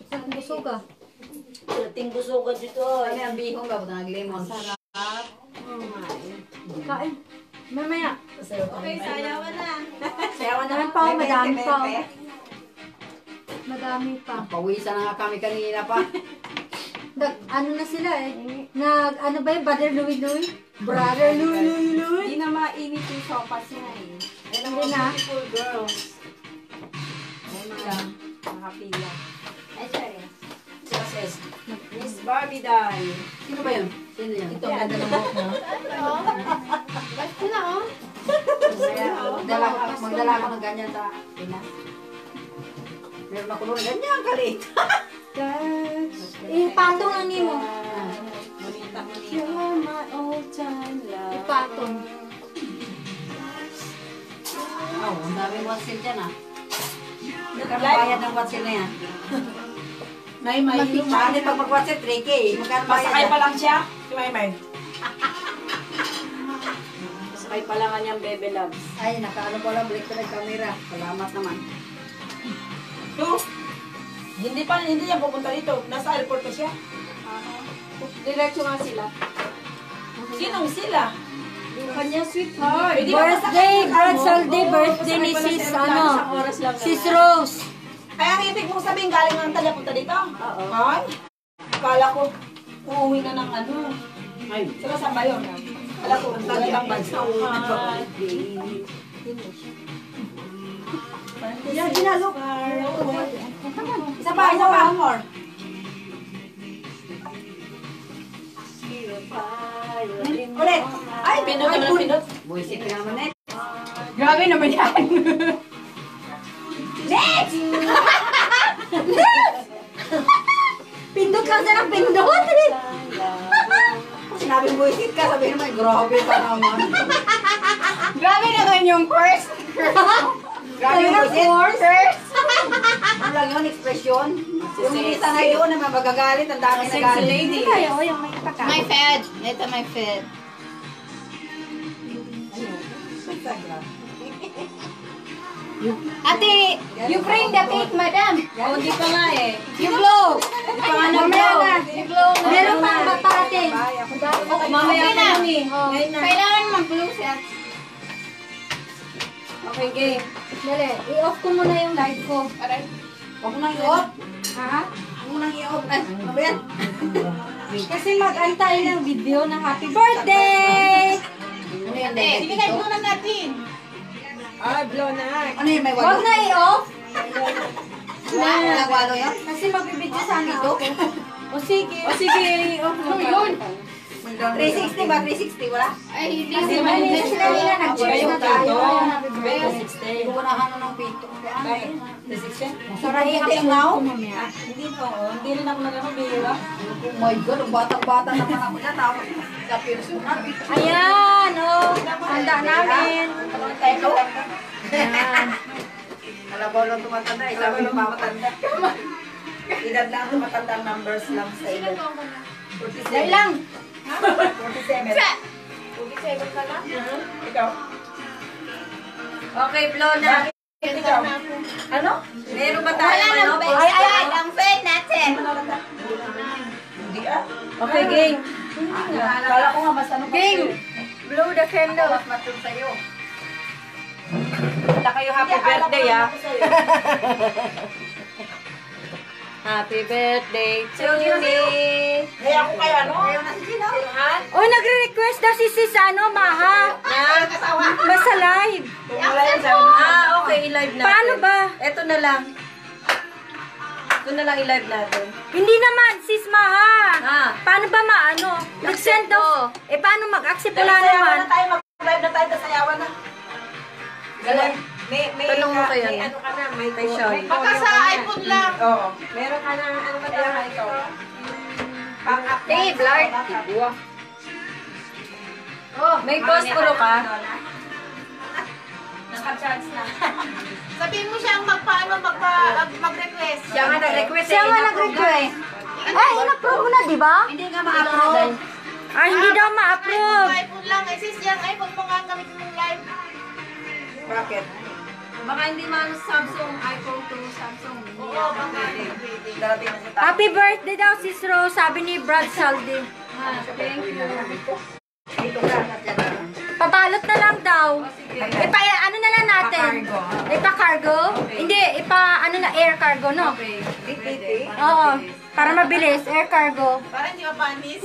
D: Saan busog ka?
A: Dating gusto ko dito.
B: Ano ang bihong ba? Nag-lemon.
D: Kain. Mamaya.
E: Okay, sayawan na.
B: Sayawan
D: Madami pa, madami pa. Madami pa.
B: Pawisan na nga kami kanina pa.
D: Ano na sila eh. Ano ba yung Brother Louie Louie? Brother Louie Louie Louie?
E: Hindi na mainit yung sopas niya eh.
D: Hindi na.
E: Beautiful girls. May mga nakapila.
D: Ay, sorry.
A: Success.
E: Miss Barbie doll.
B: Sino ba yun? Sino yun?
A: Ito ang ganda ng buhok mo.
D: Ba't na oh?
B: Magdala ako ng ganyan sa Pinas. Meron ako doon ganyan kalit.
D: Ipatong lang nimo.
E: Bonita mo niya.
C: You're my old time love.
D: Ipatong.
B: Oh, ang daming watsil dyan ah. Bayad ng watsil na yan.
A: May ilong.
B: Bakit pag mag-watsil, 3K. Magkano bayad
A: Masakay
B: yan?
A: pa lang siya. Si Maymay.
C: Sakay pa lang kanyang bebe loves.
B: Ay, nakaano ko lang, balik ko ng camera. Salamat naman.
A: So, hindi yan pupunta dito. Nasa airport pa siya.
C: Diretso nga sila.
A: Sinong sila?
C: Kanya sweetheart.
D: Birthday, Saldi, birthday ni Sis, Sis Rose.
A: Ay, ang ibig mong sabihin, galing ng Antalya punta dito? Oo. Ay, akala ko, uuwi na ng ano.
B: Ay,
A: Saka saan ba yun? Akala ko, talagang bansa.
B: yan, ginalok.
A: Isa pa, more. Ulit. Ay,
C: Pindot naman ang pindot.
B: Buisit ka naman eh.
G: Grabe naman yan.
B: Pindot lang siya ng pindot. Kung sinabing buisit ka, sabihin naman, grabe ka naman.
G: Grabe naman yung first.
B: Grabe yung buisit. Ano lang yun, expression. Yung isa na yun, na magagalit, ang dami na galit.
G: My fed. Ito my fed. Ate, you bring the cake, madam.
E: Oh, di pa nga eh.
G: You blow. Mamaya na. You blow na. Meron pang parating.
E: Mamaya
G: Okay
E: pa
G: na.
E: yun eh. Ngayon na.
G: Kailangan mag-blow siya.
E: Okay, game.
G: Dali, i-off ko muna yung light ko.
B: Huwag mo nang i-off.
G: Ha?
B: Huwag mo nang i-off. Ay, ano ba yan?
G: Kasi mag-antay ng video ng happy birthday!
B: Ano yan, David?
E: Sige, kahit muna natin. Ah, blow na.
B: Ano yun, may
G: Huwag
B: walo?
G: na i-off!
B: Walang walo yan?
G: Kasi magbibidyo sana ako. O sige.
E: O sige, i-off mo pa.
G: Yun.
B: 360 ba? 360, wala?
G: Ay, hindi.
E: Kasi
G: Kasi
E: mali-
G: kanina nag-cheers na tayo. Happy birthday.
B: Hindi ko na ng pito.
E: Bakit? 360?
B: Sarahin ang now?
E: Hindi po. Hindi rin ako nagkakabira.
B: Oh my God, ang batang-bata naman ako na. Tapos sa personal.
G: Ayan, oh. Handa namin.
B: Teko. Kalabaw lang tumatanda. Sabi ng matanda. Edad lang tumatanda ang numbers lang sa ilo.
G: Dahil lang.
B: 47.
E: Ikaw.
B: Okay, Flona.
E: Ikaw. Ano?
B: Meron ba tayo ano?
G: Ay, ang fan natin.
E: Hindi ah. Okay, game.
B: Kala ko nga mas ano pa
G: Game. Blow the candle.
B: mas matul sa'yo.
E: Wala kayo happy birthday ah. Happy birthday to me. Hey, ako kaya ano?
B: Ayaw na si Gino.
G: Oh, nagre-request daw si Sis, Maha. Basta live.
E: Ah, okay, i-live natin.
G: Paano ba?
E: Ito na lang. Ito na lang i-live natin.
G: Hindi naman, Sis Maha.
E: Ah.
G: Paano ba maano? Nag-send daw. Eh, paano mag-accept? Wala
A: Sayawan
G: naman.
A: na tayo, mag-live na tayo, sayawan na.
E: May tanong mo kayo. May ano ka na, may question.
A: Baka sa iPhone lang.
E: Oo. Meron ka na, ano ka na, ikaw.
G: Dave, Lord.
E: Oh, may posporo ka?
A: Naka-charge na.
E: Sabihin mo siyang mag-request.
B: Siya nga nag-request.
G: Siya nga nag-request. Ay, in-approve mo na, di ba?
B: Hindi nga ma-approve.
G: Ah, hindi daw ma-approve.
E: iPhone lang. Eh, sis, yung iPhone mo nga gamit mong live.
B: Bakit?
E: Baka hindi man Samsung, iPhone to Samsung. Oo, baka.
B: Darating na si Tata.
G: Happy birthday daw, Sis Rose, sabi ni Brad Saldi.
E: Thank you.
B: Dito ka.
G: Pabalot na lang daw. Ano na lang natin? Ipa-cargo? Hindi, ano na, air cargo, no?
E: Okay.
G: Oo, para mabilis, air cargo.
E: Para hindi mapanis.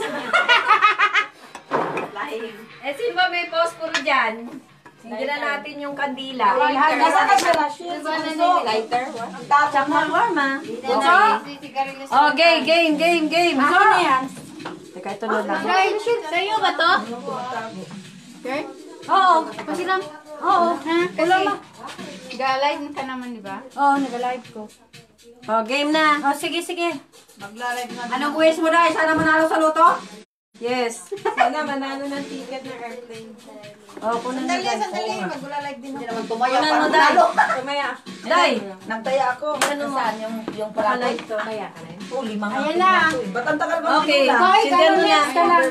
E: Eh, sino ba may posporo dyan? Hindi na natin yung kandila.
A: Nasa ka siya, lighter. Tatsak na warma.
E: Oh, game.
G: Ano na yan?
E: Teka, ito na lang.
G: Sa'yo ba to? Oo. Pasiram. Oo. Wala ma.
D: Ga-live ka naman, di ba?
G: Oo, nag-live ko.
E: Oh, game na.
G: Oh, sige.
B: Anong wish mo na? Sana manalo sa loto?
E: Yes. Sana manalo ng ticket ng airplane. Oh, kunan mo dyan.
A: Mag-live din
B: Hindi naman tumaya
E: Kunan
B: para
E: mo, Day.
B: manalo.
E: Tumaya. Day!
A: Nagtaya ako.
E: Ano mo?
A: Saan yung pala?
E: Naka-live to.
A: Oh, 5 nga.
G: Ayan na.
A: Ba't ang tagal ba?
E: Okay.
G: Hoy,
E: Sindan mo na.
G: next ka lang.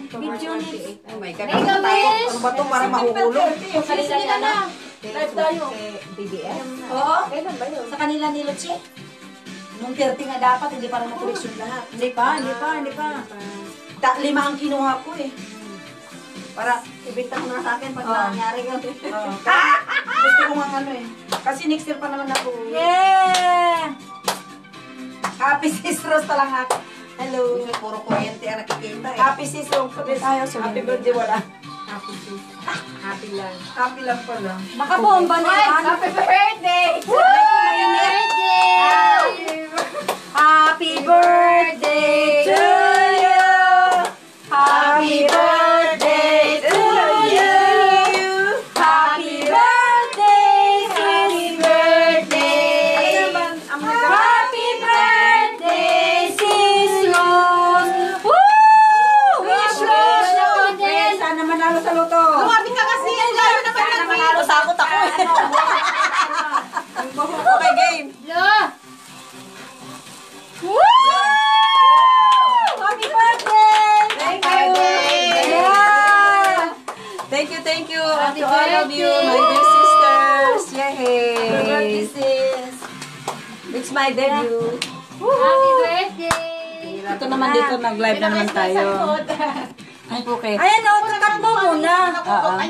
G: Video next.
B: Oh my God.
G: Hey, Gamis!
B: Ano ba ito para mahuhulog?
A: Alis nila na. Live tayo.
B: BBS?
A: Oo. Kailan ba yun? Sa kanila ni Luchi. Nung 30 nga dapat, hindi pa rin na-collection lahat.
B: Hindi pa.
A: 5 ang kinuha ko eh.
B: Para ibigta mo na sa akin pag nangyari yun.
A: Gusto ko nga ano eh. Kasi next year pa naman ako.
G: Yeah!
A: Happy Sis Rose pa lang ako. Hello.
B: Puro kuryente ang nakikita eh.
A: Happy Sis Rose. Happy birthday wala.
E: Happy lang.
A: Happy lang pala.
G: Baka bomba na yan.
D: Happy birthday!
G: Happy birthday to you! Happy birthday to
A: Mrs. It's my debut.
D: Happy birthday!
A: Ito naman dito, nag-live na naman tayo. Ay, okay.
G: Ayan o, kakat mo muna.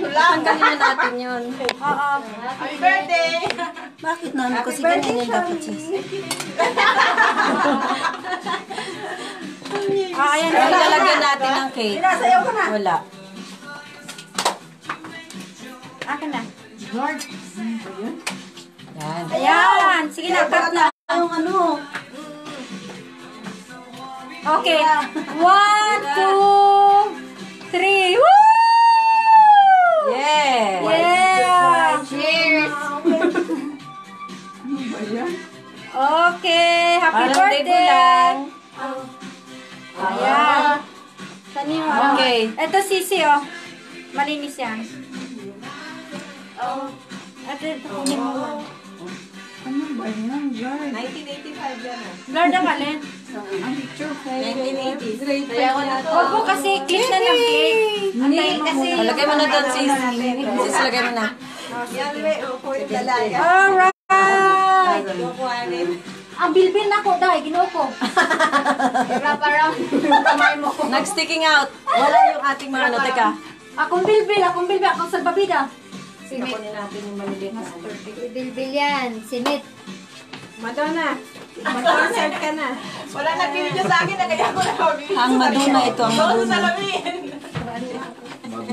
A: Tanggalin na natin yun.
E: Happy birthday!
A: Bakit namin? Kasi ganyan yung dapat sis.
G: Ayan,
A: Ay, lalagyan natin ng cake.
B: Sinasayaw ko na.
A: Wala.
G: akin na.
A: Yan.
G: Ayan, sige na, cut na.
A: Yung ano?
G: Okay. 1, 2, 3. Woo!
A: Yeah!
G: Yeah!
D: Cheers!
G: Okay, happy
A: Parang
G: birthday!
A: debut lang.
G: Ayan. Saan yung
A: Okay.
G: Ito sisi, oh. Malinis yan. Ito, kunin mo lang.
E: 1985 yan ah.
G: Lord ang alin.
A: 1980s.
G: Huwag mo kasi click na ng click.
D: Hindi, kasi...
A: Lagay mo na doon, sis. Sis, lagay mo na.
E: Yan, may upo yung dalaga.
G: Alright!
E: Kukuhanin.
G: Ang bilbil na ko, dahil ginoo ko.
D: Wrap around yung kamay mo.
A: Nag-sticking out. Wala yung ating mga ano. Teka.
G: Akong bilbil, akong salbabida.
A: Kunin natin yung maliliit na.
D: Bilbil yan. Sinit.
E: Madonna, mag-concert ka na. Wala nag-video sa akin na kaya ko na-video.
A: Ang Madonna ito, ang
E: Doon sa
A: Madonna.
E: salamin.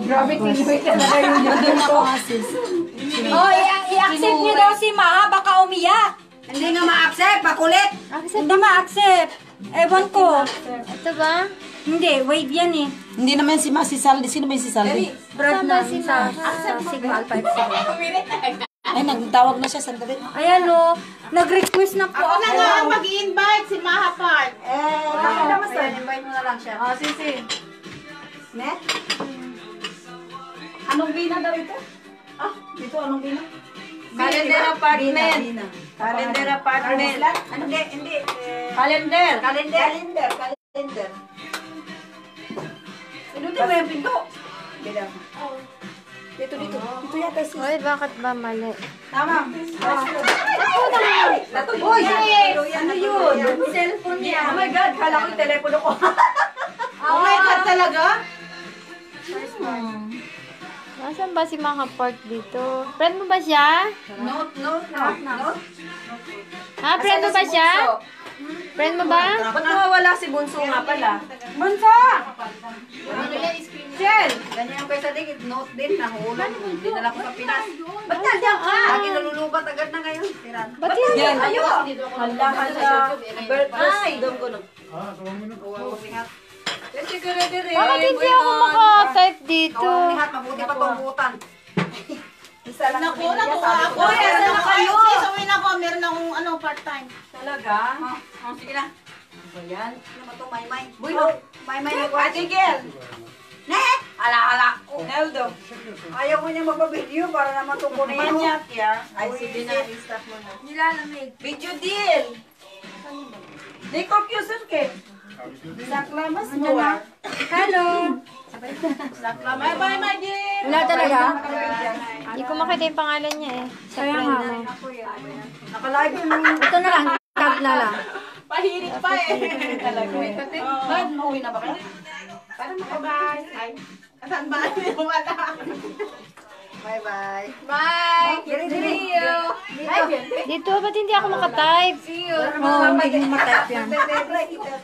D: Grabe, tinuwi ka na kayo niya.
A: Madonna ko nga, sis.
G: Oh, i-accept niyo daw si Ma, baka umiyak.
B: Hindi nga ma-accept, makulit.
G: Hindi ma-accept. Ewan ko.
D: Ito ba?
G: Hindi, wave yan eh.
A: Hindi naman si Ma, si Saldi. Sino ba yung si Saldi?
G: Brad na
D: si
G: sa
D: Ma.
G: Sigma Alpha Epsilon.
A: Ay, nagtawag na siya. Sandali.
G: Ayan o, nag-request na po
E: Ako na
G: ako.
E: nga ang mag-i-invite si Maha Park.
B: Invite mo na lang siya. Oh, sisi. Ne? Anong bina daw ito? Ah, dito anong bina? Calendar apartment. Calendar apartment. Ano hindi. Calendar. Calendar. Pinutin mo yung pinto. Dito. Dito yata sis.
D: Uy, bakit ba mali?
B: Tama.
E: Uy!
B: Ano yun?
G: Cellphone niya.
B: Oh my God, kala ko yung telepono ko.
E: Oh my God talaga?
D: Nasaan ba si Maka Park dito? Friend mo ba siya?
B: Note.
D: Ha? Friend mo ba siya? Friend mo ba?
B: Ba't nawawala si Bunso nga pala?
G: Bunso!
B: Shell! Ganyan yung kaysa digit. Note din, nahulog. Dinala ko sa Pinas. Ba't nandiyan ka? Lagi nalulubat agad na ngayon. Tira.
D: Ba't yun?
A: Yan.
B: Hala. Birthday.
A: Doon ko na.
D: Bakit hindi ako maka-type dito?
B: Lihat, mabuti pa tungkutan.
E: Naku, nakuha ako.
B: Uy, asan na kayo?
E: Sis, uwi na ako. Meron akong part-time.
B: Talaga? Sige na. Ayan. Ano ba ito? Maymay. Buy, maymay na ko. Ate Gel. Ne? Ala. Neldo. Ayaw mo niya magpa-video para naman tungkunin mo. Manyak, ya.
E: Ay, sige na. I-stop mo na.
B: Nilalamig. Video deal. Di ko kyusun ke. Saklamas mo.
G: Hello!
B: Bye-bye, my dear.
G: Wala talaga?
D: Hindi ko makita yung pangalan niya eh. Sa
G: Kaya
D: friend
G: nga
D: na.
G: mo.
B: Nakalive yung...
G: Ito na lang, tag na lang.
E: Pahirit pa eh.
B: Talaga. Bad, mauwi na ba kayo?
E: Para makabay. Ay, asan ba? Wala.
B: Bye-bye.
D: Bye!
B: See you.
D: Dito, ba't hindi ako makatype?
B: See you.
G: Oo, hindi mo matype yan.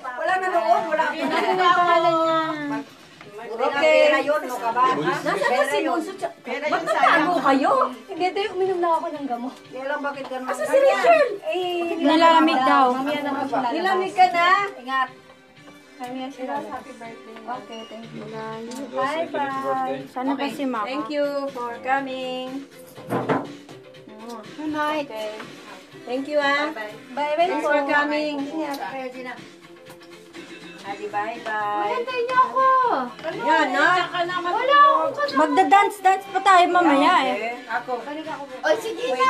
B: Wala na noon. Wala na
D: Ano yung pangalan niya?
B: Okay. Pera yun, no ka ba?
G: Nasaan si Bunso?
E: Pero
G: Ba't
E: yung sayang.
G: natago kayo?
D: Hindi, ito yung uminom na ako ng gamot.
B: Kaya lang bakit ganun?
G: Asa si Rachel? Nilalamig daw.
B: Nilamig ka na. Ingat.
G: Happy birthday.
B: Okay, thank you.
G: Bye-bye. Sana ba si Mama?
B: Thank you for coming.
G: Good night.
B: Okay. Thank you, ah.
G: Bye-bye.
B: Thanks for coming. Adi, bye-bye.
D: Hintay niyo ako.
B: Yan, na.
D: Wala akong kasama.
G: Magda-dance-dance pa tayo mamaya eh.
B: Ako.
E: Oy, si Gina!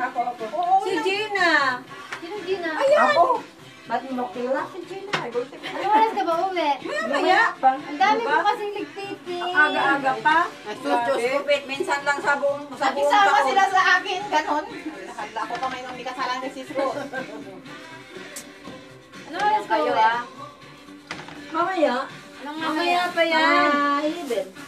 B: Ako. Si Gina.
D: Sino Gina?
B: Ako. Ba't mo kilala si Gina?
D: Ano oras ka ba uwi?
B: Mamaya.
D: Ang dami mo kasing ligtiti.
B: Aga-aga pa. Stupid. Minsan lang sa buong
E: Isama sila sa akin, ganon. Ako kamay nung may kasalan kay Sis Rose.
D: Ano oras kayo ah?
A: Mamaya.
D: Mamaya pa yan.
A: 11.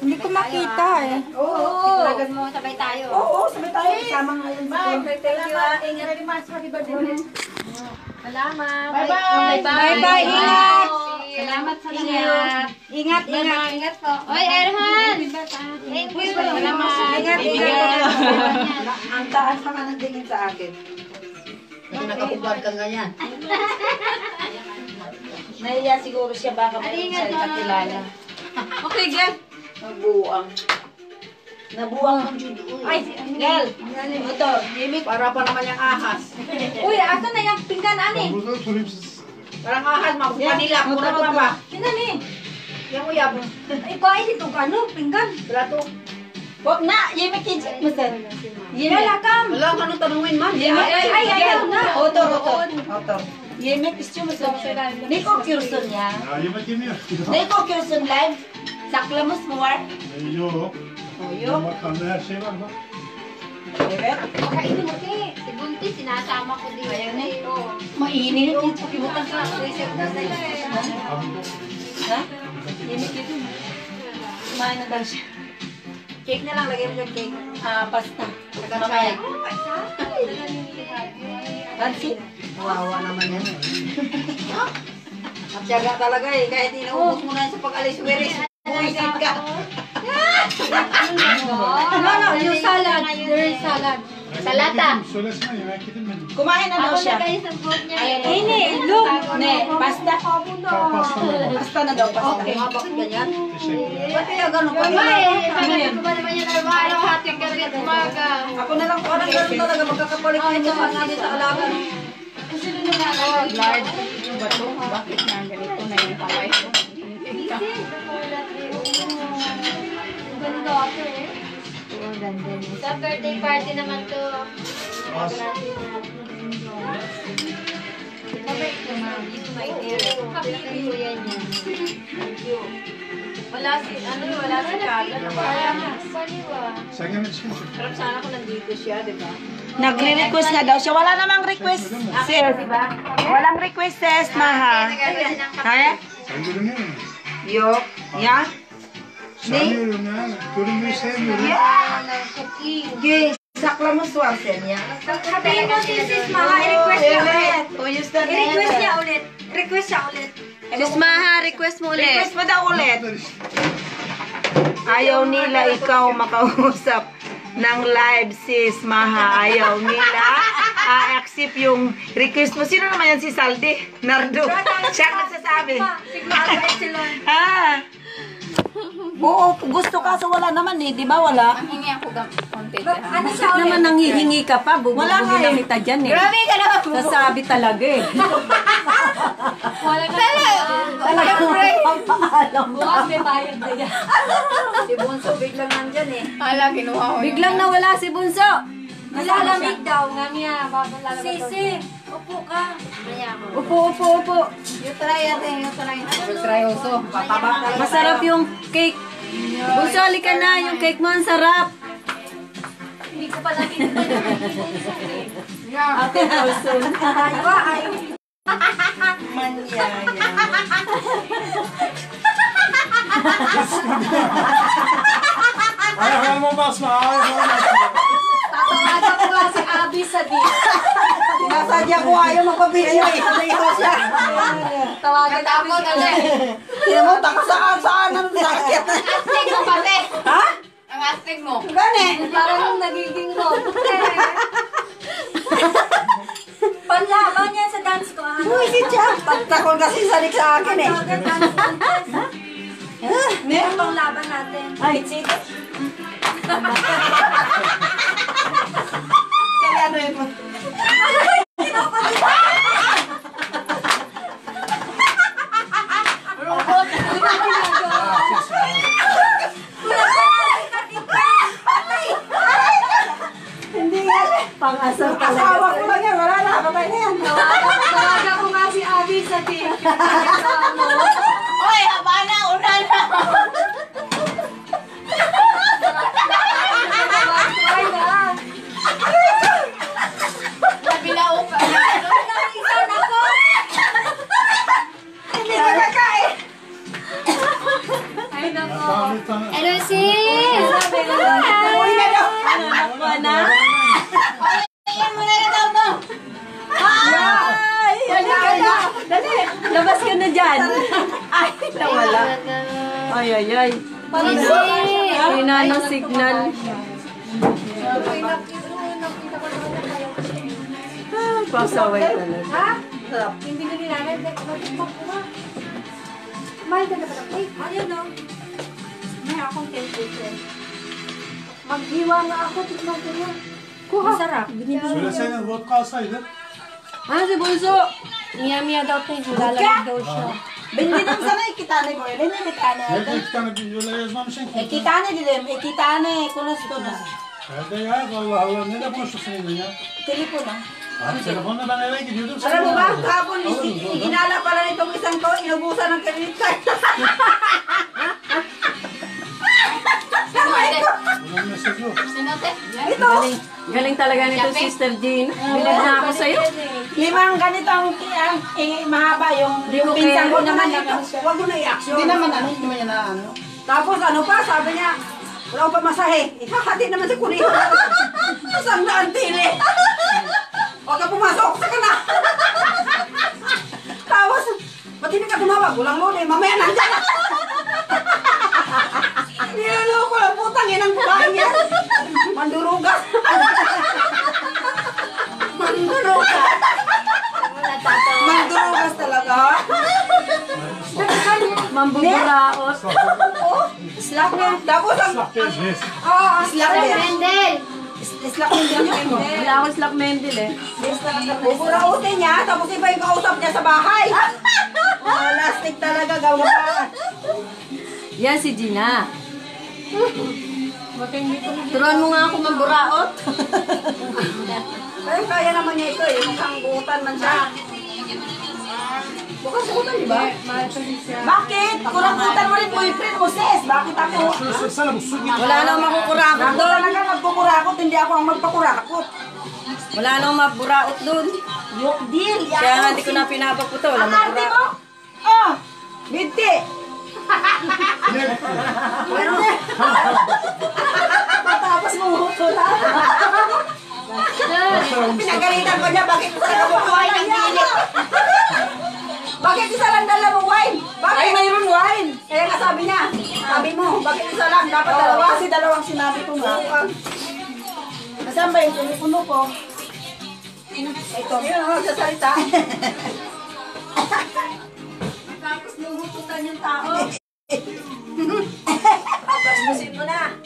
G: Hindi ko makita eh.
A: Oo.
D: Siguragan mo, sabay tayo.
A: Oo, sabay tayo. Kasama ngayon sa
D: Thank you ah. Ingat. Very much. Happy birthday ulit. Salamat.
E: Bye-bye.
G: Bye-bye, ingat.
D: Salamat sa
G: Ingat. Ingat, ingat.
D: Ingat po. Oy, Erhan! Thank you. Salamat.
G: Ingat, ingat.
A: Ang taas pa ka nagtingin sa akin.
B: Nakakubad ka ganyan.
A: Nahiya siguro siya baka may siya kakilala.
B: Okay, Gel.
A: Nabuang. Nabuang ang judo.
B: Ay, Gel. Ito, Jimmy, para pa naman yung ahas.
G: Uy, asa na yung pinggan, ani?
F: Burada sorayım
B: Parang ahas, magpanila. Muna pa ba?
G: Yun na ni.
B: Yung uyab.
G: Ikaw ay dito ka, no? Pinggan.
B: Plato.
A: Wag na, Yemi Kids. Master. Yemi.
G: Lakam.
B: Wala ka nang tanungin, man.
G: Ay, ayaw na.
A: Otor. Yemi Kids mo sa Nico Kirsten ya.
F: Ya yemek yemiyor.
A: Nico Kirsten live. Saklamış mı var?
F: Yok.
A: Yok.
F: Makarna her şey var bak.
A: Evet.
D: Makainin mo, Ti. Si Bunti, sinasama ko din.
A: Ayaw na.
D: Oo.
A: Mainit. Pakibutan ka. Ha? Yemi Kids. Kumain na daw siya.
B: Cake na lang, lagyan mo yung cake.
A: Pasta. Mamaya. Pansit.
B: Wawa naman yan. At tiyaga talaga eh, kahit inaubos mo na yan sa pag-alis, wiris. Buwisit ka.
G: No, yung salad. There is salad.
D: Salata.
F: Söylesene yemek yedim ben.
A: Kumain na daw
D: Ako
A: siya.
D: na kayo sa boat niya.
G: Ini, look.
A: Ne, pasta.
F: Pasta var.
A: Pasta na daw, pasta.
B: Okay, bakit ganyan?
F: Teşekkürler.
B: Ba't kaya gano'n pa?
D: Pagkakas ko ba naman yan araw-araw hati ka rin umaga.
A: Ako na lang
B: Parang gano'n talaga, magkakapalit kayo sa mga sa alaga.
E: Lord, yung bato, bakit nga ganito na yung kamay ko?
D: Ganda ako eh. Sa birthday party naman to. Mabait ko ma'am. My dear. Happy ko yan yan.
E: Wala si Carla.
D: Baliwa.
F: Sen yemek çıkmışsın.
E: Sarap sana kung nandito siya, di ba?
A: Nagre-request nga daw siya. Wala namang request, sir. Walang request, sis, maha. Ha?
F: Sen görünüyor musun?
A: Yok. Ya?
F: Sanmıyorum ya. Görünmeyi sevmiyorum.
A: Okay. Sakla mo swansen ya.
G: Sabihin mo si Sis Maha, i-request niya ulit.
A: Tuyos na
G: I-request niya ulit. Request siya ulit. Sis Maha, request mo ulit.
A: Request mo daw ulit.
F: Bunlar işte.
A: Ayaw nila ikaw makausap ng live, sis Maha. Ayaw nila accept yung request mo. Sino naman yan si Saldi? Nardo. Siya ang nagsasabi.
G: Sigurado excellent.
A: Ah. Oo, gusto ka so wala naman eh. Di ba wala?
E: Hingi ako konti.
G: Ano siya ulit?
C: Naman nanghihingi ka pa,
A: Wala
C: bubugbugin
A: nga
C: na
A: eh.
C: kita dyan eh.
G: Grabe ka naman.
C: Sasabi talaga eh.
G: Wala na. Talagang pampaalam. Bukas may bayad na yan.
B: Si Bunso biglang nandyan eh.
E: Hala, kinuha ko.
C: Biglang nawala si Bunso.
G: Nalalamig daw. Nga niya. Sisi, upo ka.
C: Upo.
B: You try ate, you try. You try also. Pataba talaga.
C: Masarap yung cake. Bunso, halika na. Yung cake mo ang sarap.
G: Hindi ko pa nakikita yung
C: Ate Nelson.
A: Manyaya.
F: Ayaklarıma basma. Ayaklarıma basma.
G: Tatawagan ko nga si Abby sa dito.
A: Sinasadya ko ayaw magpabidyo eh. Sasayaw siya.
G: Tawagan ako dali.
A: Tingnan mo, saan ang sakit.
G: Astig mo pati.
A: Ha?
E: Ang astig mo.
A: Gani.
G: Parang nagiging robote. Panlaban yan sa dance ko. Ano?
A: Buwisit siya. Pagtakon kasi sanik sa akin eh.
G: Tawagan dance contest. Meron pang laban natin.
A: Ay, sige. Kaya ano yun? Hindi nga.
C: Pang-asar
A: Asawa ko lang yan. Wala na. Patay na yan.
G: Tawagan ko nga si Abby sa dito.
A: Hoy, haba na. Una na.
G: Ay na.
B: Saan? Ay, nawala. Ay, ay, ay. Hina ng signal. Ah, pasaway talaga.
D: Hindi na namin. Mahal ka na ba? Ay, ayun no. May akong temperature. Maghiwa nga ako. Tikman ko yan. Kuha. Sarap.
F: Söylesene vodka alsaydın.
B: Ano si Bunso?
D: Miya-miya daw ito. Lalagay daw siya.
A: Bendito sana ikitane ko. Ele ne kitane.
F: Evde 2 tane videolar yazmamışsın ki.
A: Ikitane dilim. Ikitane. Kunusto na.
F: Nerede ya? Allah Allah. Ne de konuştuk seninle ya?
A: Telepono.
F: Abi telefonla ben eve gidiyordum. Sen
B: Alam mo ba,
F: aradın.
B: kahapon, hinala pala nitong isang to, inubusan ng credit card.
F: Ulan mesaj yok.
B: Galing talaga nito, Sister Jean. Bilib na ako sa'yo.
A: Limang ganito ang mahaba yung pinsan ko naman.
B: Huwag mo na i-action.
A: Hindi naman niya na ano.
B: Tapos ano pa, sabi niya, wala ko pa masahe. Ikakati naman si Kuliho. Isang daan tili. Huwag ka pumasok, saka na. Tapos, ba't hindi ka tumawag? Walang luli, mamaya nandiyan. Niloloko lang putang inang buhay yan. Mandurugas. Mandurugas. Mandurugas talaga, ha? Mambuburaot. Slap na. Tapos ang...
F: Yes.
B: Slap na.
D: Mendel!
B: Slap Mendel yung wala akong slap Mendel eh. Buburautin niya, tapos iba yung kausap niya sa bahay. Plastic talaga, gawin pa. Yan si Gina. Turuan mo nga ako mamburaot. Pero kaya naman niya ito eh, mukhang buutan man siya. Bukas buutan, di ba? Bakit? Kurang-kutan mo rin boyfriend mo, sis. Bakit ako?
F: Sana bu su git.
B: Wala nang makukurakot
A: Ako
B: doon.
A: talaga magkukurakot, hindi ako ang magpakurakot.
B: Wala nang maburaot doon.
A: Yok deal.
B: Kaya nga hindi ko na pinapagputo. Wala
A: Ang arte mo?
B: maburaot.
A: Oh! Binti!
B: Pero,
A: Matapos mo huto na.
B: pinagalitan ko niya, bakit isa lang mo wine ang gilit? Bakit isa lang dala mo wine? Bakit?
A: Ay, mayroon wine.
B: Kaya nga sabi niya, sabi mo, bakit isa lang? Dapat dalawa.
A: Kasi dalawang sinabi ko nga. Nasaan ba yung telepono ko?
B: Ito, yun ang nagsasalita. Tapos nuhututan yung tao. Basbusin mo na.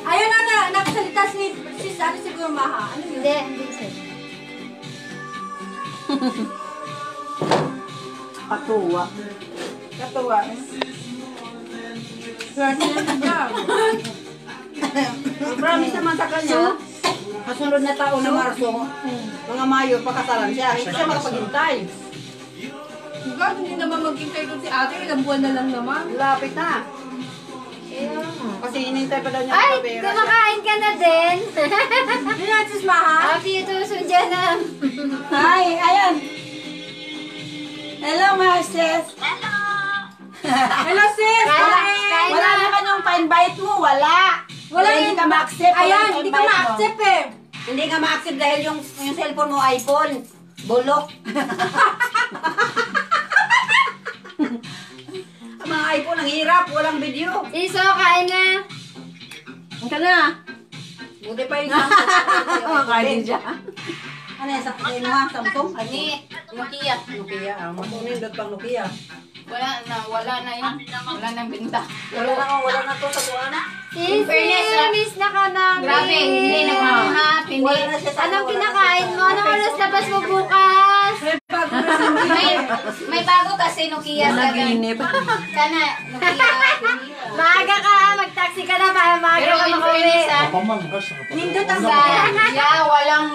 B: Ayun na, nakasalita si ano siguro Maha. Ano yun?
D: Hindi siya.
B: Katuwa.
A: Katuwa.
B: Promise naman sa kanya, kasunod na taon na Marso, mga Mayo, pakasalan siya. Hindi siya makapaghintay.
E: Diba, hindi naman maghintay doon si ate. Ilang buwan na lang naman.
B: Lapit na. Kasi hinintay pa daw niya
D: Ay,
B: ang pera.
D: kumakain ka na din.
B: Hindi na, sis Maha.
D: Happy ito, dyan na.
A: Hi, ayan. Hello, my sis.
B: Hello, sis!
D: Kain
A: Wala
D: na.
A: naman yung pa-invite mo, wala.
B: Wala
A: Hindi
B: yun.
A: ka ma-accept.
B: Ayan, hindi ka ma-accept eh. Hindi ka ma-accept dahil yung cellphone mo iPhone. Bulok. Ang mga iPhone, ang hirap. Walang video.
D: Iso, kain na.
B: Ang ka na. Buti pa yung Samsung. Makain siya. Ano yan? Sa Samsung?
E: Nokia.
B: Nokia. Matulindot pang Nokia.
E: Wala na yun. Wala nang binta.
B: Wala na to sa tuwan.
D: Sis, miss na ka namin.
E: Grabe, hindi nagmahanap. Hindi.
B: Wala na siya sa
D: Anong kinakain mo? Anong oras labas mo bukas?
E: May bago kasi Nokia sa
B: Naginip.
E: Kana, Nokia.
D: Maaga ka, magtaxi ka na para maaga
E: Pero
D: ka
E: in
D: makauwi.
E: fairness ah,
F: Kapanmaz mı? Kaç lira?
B: Nindot ang
E: yeah, walang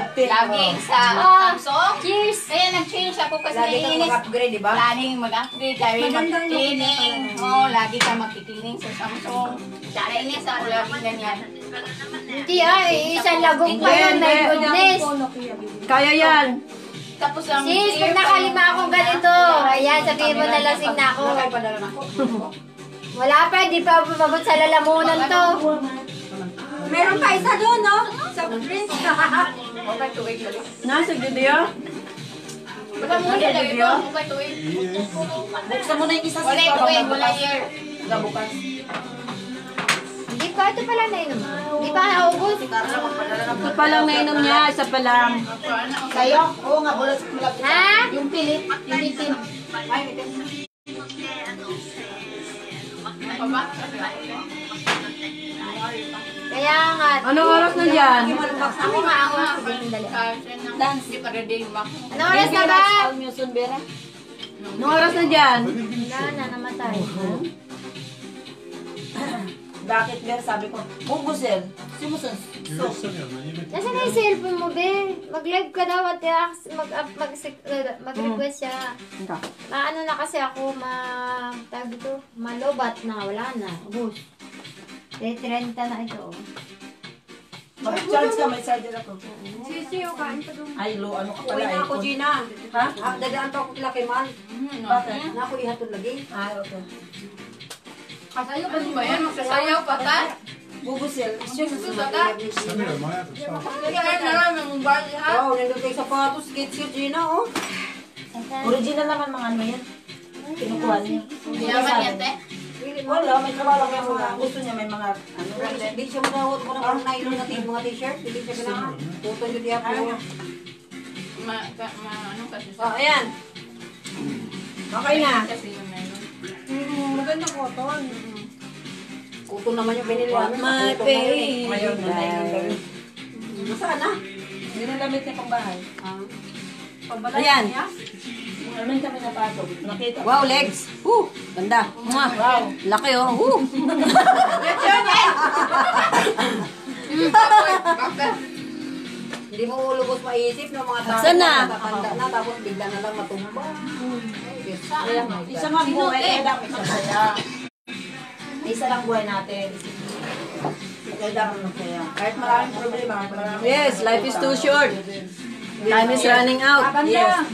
E: lagi sa Samsung.
D: Cheers!
E: Kaya nag-change ako kasi
B: Lagi kang
E: naiinis.
B: mag-upgrade, di ba?
E: Laging mag-upgrade, lagi mag-cleaning. Oo, lagi ka mag-cleaning sa Samsung. Sana inis ako lagi ganyan.
D: Hindi isang lagok pa yun. My goodness.
B: Kaya yan.
E: Tapos ang
D: Sis, pag nakalima akong ganito, ayan, sabihin mo na lasing na ako.
B: Padala na ako.
D: Wala pa, di pa pababot sa lalamunan to.
B: Meron pa isa doon, no? Sa drinks.
E: Okay, tuwig ulit.
B: Nasa video?
A: Buksan mo na yung isa sa bukas.
D: Hindi pa, ito pa lang nainom. Hindi pa naubos.
B: Ito pa lang nainom niya, isa pa lang.
A: Sa'yo? Oo nga, bulat sa malapit.
D: Ha?
E: Yung pilit, hindi tin.
D: Kaya nga.
B: Anong oras na dyan?
D: Ako nga, Sige, dali.
A: Dance.
D: Anong oras na ba?
A: Almuson, Vera.
B: Anong oras na dyan?
D: Wala na, namatay.
A: Bakit, Vera? Sabi ko, Mungusel. Sumusun.
D: Nasaan na yung cellphone mo, Be? Mag-live ka daw at mag-request siya. Maano na kasi ako, tawag dito, malobat na, wala na. Ubus. 30 na ito.
A: Mag-charge ka, may charger ako.
D: Sisiyo, kain pa doon.
A: Ay, lo, ano ka pala?
B: Uwi na ako,
A: iPhone.
B: Gina.
A: Ha?
B: Dagaan pa ako kila kay Man.
A: Bakit?
B: Na ako ihatod lagi.
A: Ah, okay.
E: Kasayaw pa ba yan? Magsasayaw pa ta?
A: Bubusel.
F: Sabi na, mga ito.
E: Kaya na lang ng mobile ha?
B: Wow, nandun tayo sapatos, skate-skate, Gina, oh.
A: Original naman mga ano yan. Kinukuha niya.
E: Yaman yan, te?
A: Wala, may trabaho lang yung mga gusto niya, may mga ano.
B: Hindi siya manawot mo ng nylon na mga t-shirt. Hindi siya kailangan. Tuto nyo diya po.
E: Ano kasi
B: Oh, ayan. Okay na.
E: kasi yung meron.
B: Maganda cotton. Cotton naman yung binili namin.
A: My baby.
B: Ngayon na nylon. Nasaan na?
A: Hindi na damit niya pang bahay.
B: Ayan.
A: Naman kami napasok. Nakita.
B: Wow, legs. Ganda. Wow. Laki, oh. Hindi mo ulubos maisip ng mga tao.
A: Saan na?
B: Tatanda na, tapos bigla na lang matumba.
A: Isa nga buhay, kaya dapat masaya. Isa lang buhay natin. Kaya dapat masaya. Kahit maraming problema, maraming...
B: Yes, life is too short. Time is running out. Yes.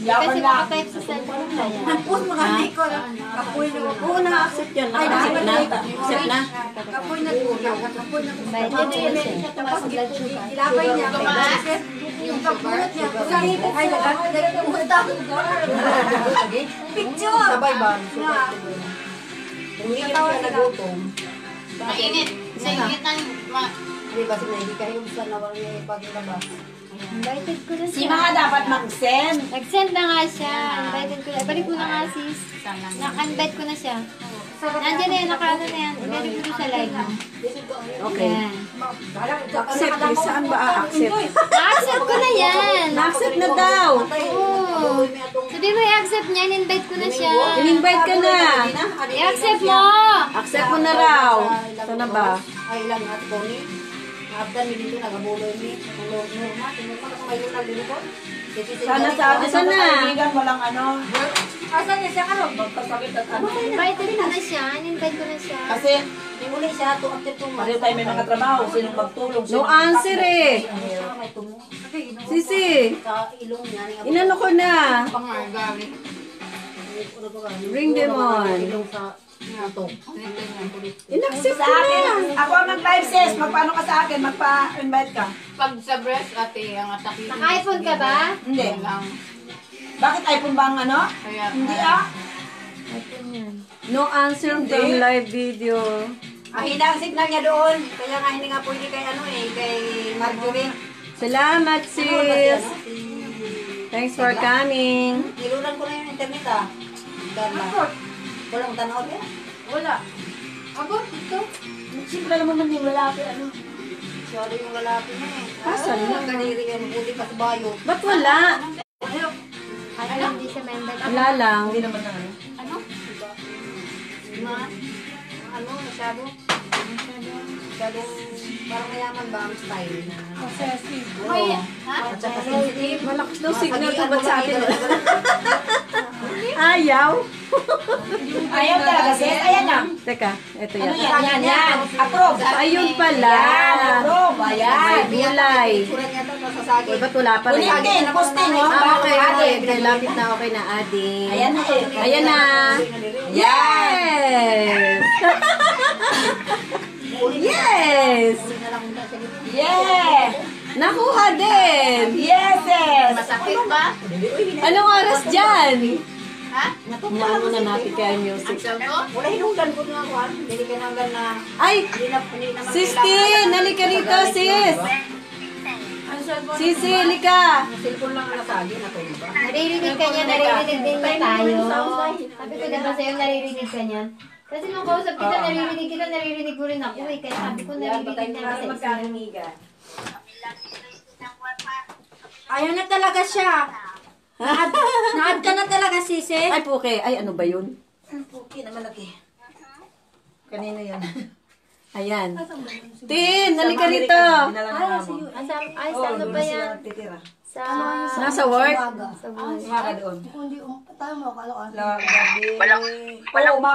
D: Kasi makatype sa cellphone na yan.
B: Tapos mga ko kapoy na ako. Oo, na-accept yan. Accept na. Accept na. Kapoy na po. Kapoy na po.
D: Vitamin C. Tapos blood sugar.
B: Ilapay niya. Yung kapulat niya. Ay, nagpunta ko. Picture! Sabay ba? Kung hindi siya nagutom.
E: Mainit. Sa init ng...
B: Hindi ba sila hindi kayo sa nawang niya paglabas?
D: Invited ko na
A: Si
D: siya.
A: mga dapat mag-send.
D: Nag-send na nga siya. Invited ko na. Balik mo na nga sis. Naka-invite ko na siya. Nandiyan na yan. Naka-ano na yan. Ibalik ko sa live mo.
B: Okay.
D: Yan.
B: Accept. Saan ba a-accept?
D: Na-accept ko na yan.
B: Na-accept na daw.
D: Oo. Sabi mo i-accept niya. In-invite ko na siya.
B: In-invite ka na.
D: I-accept mo.
B: Accept mo na raw. Sana ba?
H: Ay lang at Tony. After ni dito nagabuloy ni normal, tinupad ko kayo na dito.
B: Sana sa atin sana.
A: Kaibigan, walang ano.
H: Asan niya siya karon?
A: Magkasakit at ano.
D: Invited ko na siya. In-invite ko na siya.
A: Kasi,
H: Nimuli siya to after 2 months.
A: pareho tayo may mga trabaho. Sinong magtulong?
B: No answer eh.
H: May tumo.
B: Sisi.
H: Sa ilong niya ni
B: Inano ko na.
E: Pangargari.
B: Bring them on.
H: Ilong sa to.
B: In-accept
A: Sa
B: ko
A: akin,
B: na.
A: ako ang nag-live sis. Magpaano ka sa akin? Magpa-invite ka.
E: Pag sa breast, ate, ang atake.
D: Naka-iPhone ka ba?
A: Hindi.
E: Lang.
A: Bakit iPhone ba ang ano?
E: Kaya,
A: Hindi ah.
D: iPhone yan.
B: No answer from live video.
H: Hina ang signal niya doon. Kaya nga hindi nga pwede kay ano eh, kay Marjorie.
B: Salamat sis. Thanks for coming.
H: Nilunan ko na yung internet ah. Ganda. Walang tanaw niya.
E: wala. Abot, ito.
A: Siyempre naman man yung lalaki. Ano?
H: Masyado yung lalaki niya eh.
B: Asan na?
H: Kadiri yan, buti pa sa bayo.
B: Ba't wala?
D: Ano? Hindi siya member.
B: Wala lang.
A: Hindi naman na ano.
H: Ano, masyado. Masyadong parang mayaman ba ang style na.
D: Ay, ha?
H: At saka sensitive.
B: Malakas daw signal ko ba't sa atin? Ayaw.
A: Ayaw talaga sis. Ayan na.
B: Teka, eto
A: Ano
B: yan.
A: yan? Yan. Approve.
B: Ayun pala.
A: Yan. Approve. Ayan.
B: May gulay.
H: Itsura niya to, nasasagi.
B: Uy, ba't wala pa rin?
A: Ulitin. Posting oh.
B: Okay, okay. Lapit na okay na, Adi.
A: Ayan na eh.
B: Ayan na. Yes! Yes!
A: Yeah.
B: Nakuha din!
A: Yes, yes!
H: Masakit ba?
B: Anong oras dyan?
H: Ha?
B: Ano na natin kaya music?
H: Sabi mo? Wala hinunggan ko nga kuhan. Hindi ka nanggan na
B: Ay!
H: hindi naman
B: Sis Tin! Halika rito, sis! Sisi, halika!
H: Ang cellphone lang ang nasagi na to, ba?
D: Naririnig ka niya, naririnig din niya tayo. Sabi ko diba sa'yo, naririnig ka niyan. Kasi nung kausap kita, naririnig ko rin ako eh. Kaya sabi ko, naririnig niya sa isa.
G: Ayaw na talaga siya. Naad ka na talaga, sisi.
B: Ay, puke. Ay, ano ba yun?
A: Okay naman lagi. Kanina yan.
B: Ayan. Tin, halika rito.
D: Ay, sa ano ba yan? Sa...
B: Nasa work?
A: Umaga doon.
E: Tayo mo, kalo ka.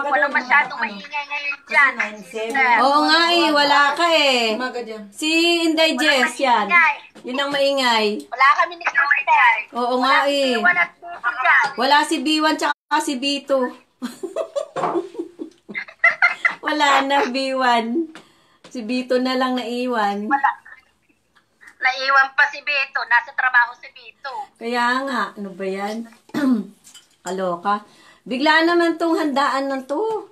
A: Walang masyadong maingay ngayon dyan. 9-7.
B: Oo nga eh, wala ka eh.
A: Umaga dyan.
B: Si Inday Jess, yan. Yun ang maingay.
I: Wala kami ni Christel.
B: Oo nga eh.
I: Wala dito dyan.
B: Wala si B1 tsaka si B2. Wala na B1. Si B2 na lang naiwan.
I: Naiwan pa si Beto. Nasa trabaho si Beto.
B: Kaya nga, ano ba yan? Kaloka. Bigla naman tong handaan ng to.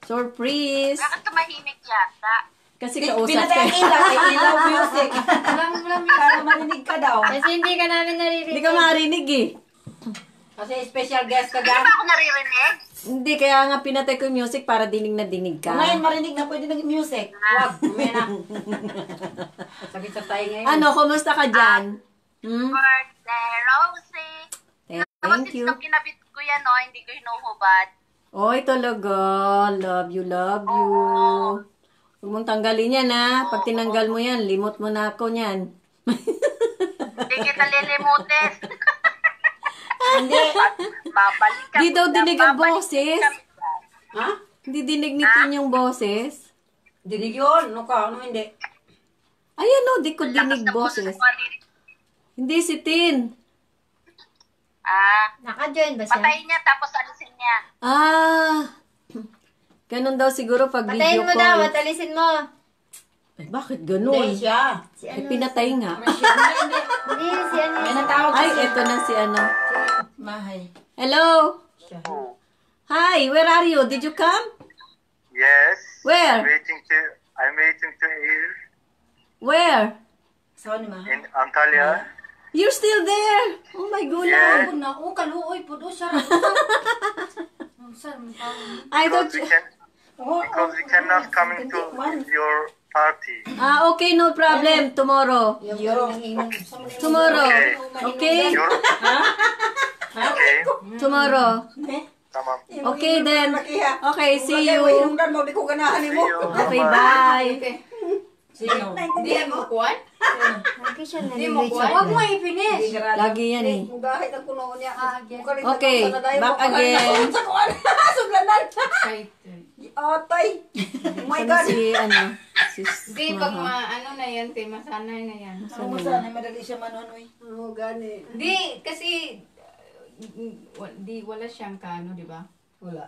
B: Surprise.
I: Bakit tumahimik yata?
B: Kasi kausap
A: Pinatay
B: ka.
A: ilaw music. Para marinig ka daw.
D: Kasi hindi ka namin naririnig.
B: Hindi ka marinig eh.
H: Kasi special guest ka
I: Hindi
H: dyan.
I: ba ako naririnig?
B: Hindi, kaya nga pinatay ko yung music para dinig na dinig ka.
A: Ngayon marinig na pwede ng music.
H: Wag, umaya na. Sakit sa tayo ngayon.
B: Ano, kumusta ka dyan? Hmm?
I: Birthday, Rosie. Tapos
B: Thank you.
I: nung kinabit ko yan, no, hindi ko hinuhubad.
B: Oy, talaga. Love you, love you. Huwag mong tanggalin yan, ha? Pag tinanggal mo yan, limot mo na ako niyan.
I: Hindi kita lilimutin.
A: Hindi.
I: Babalik ka.
B: Di daw dinig ang boses.
H: Ha?
B: Hindi dinig ni Tin yung boses.
H: Dinig yun. Ano ka? Ano hindi?
B: Ayan o, di ko dinig boses. Hindi si Tin.
D: Naka-join ba siya?
I: Patayin niya tapos alisin niya.
B: Ah, ganun daw siguro pag
D: Patayin
B: video
D: mo daw,
B: call.
D: at alisin mo.
B: Ay, bakit ganun?
H: Hindi siya.
B: Eh, pinatay nga.
D: Hindi, si ano.
A: May natawag
B: Ay, eto na si ano.
A: Mahay.
B: Hello? Hi, where are you? Did you come?
J: Yes.
B: Where?
J: I'm waiting to hear
B: Where?
A: Saan ni Mahay?
J: in Antalya.
B: You're still there? Oh my goodness.
J: Yes.
H: Na, kaluoy po doon siya.
B: I thought
J: Because we
B: you...
J: can because we cannot coming to your party.
B: Ah, okay, no problem. Tomorrow. Tomorrow. Okay?
J: Your okay.
B: Tomorrow.
J: Tamam.
B: Okay then. Okay, see you.
A: Hinungdan mo, di ko ganahan mo.
J: See you.
B: Okay, bye.
A: Sino?
H: Hindi mo kuwan?
D: Lagi siya naririnig siya.
H: Huwag mo i-finish.
B: Lagi yan eh.
A: Gahit ang kuno niya.
B: Okay, back again.
A: Sa kuwan. Suglanan. Atay. Oh my
B: Ano
A: God.
B: si, ano? Si
E: Hindi, pag
B: Maha.
E: ano na yan, te, masanay na yan.
A: Ano mo sana, madali siya manonoy.
H: Oo, gani.
E: Hindi, kasi, wala siyang kano, di ba?
H: Wala.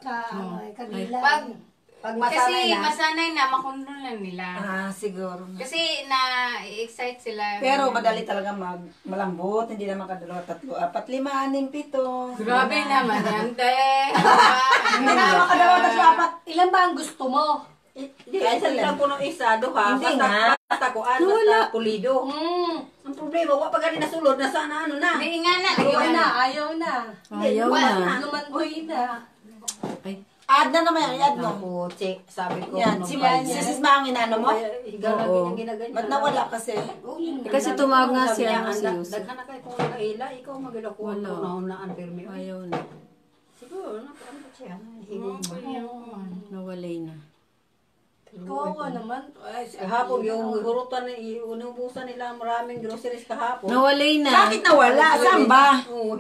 E: Pag
H: masanay
E: kasi
H: na.
E: masanay na, makundo na nila.
A: Ah, siguro.
E: Kasi na-excite sila.
A: Pero madali talaga malambot, hindi naman kadalawa, 3, 4, 5, 6, 7.
E: Grabe naman yan, te.
A: Hindi naman kadalawa, 3, 4.
H: Ilan ba ang gusto mo? Kahit sa lang po ng isa, duha.
A: Hindi nga.
H: Basta kuan,
B: Wala.
H: basta pulido. Ang problema, wala pa gani nasulod na sana ano na.
E: Hindi nga na.
H: Ayaw na.
B: Ayaw na.
H: Lumanboy na.
B: Ay,
A: Add na naman yan, i-add mo.
H: Ako, check, sabi ko.
A: Yan, si Sis Mang inano mo?
H: Higa lang
B: Oo.
H: yung ginaganyan.
A: Ba't nawala kasi?
B: kasi tumawag nga si ano, si Yusuf.
H: Daghan na kayo kung nakaila, ikaw magila ko
B: Wala.
H: naunaan pirmi.
B: Ayaw na.
H: Siguro, ano ba siya? Higog mo.
B: Nawalay na.
H: Kawawa naman. Kahapon, yung hurutan, inubusan nila maraming groceries kahapon.
B: Nawalay na.
A: Bakit nawala? Saan ba?
H: Oo,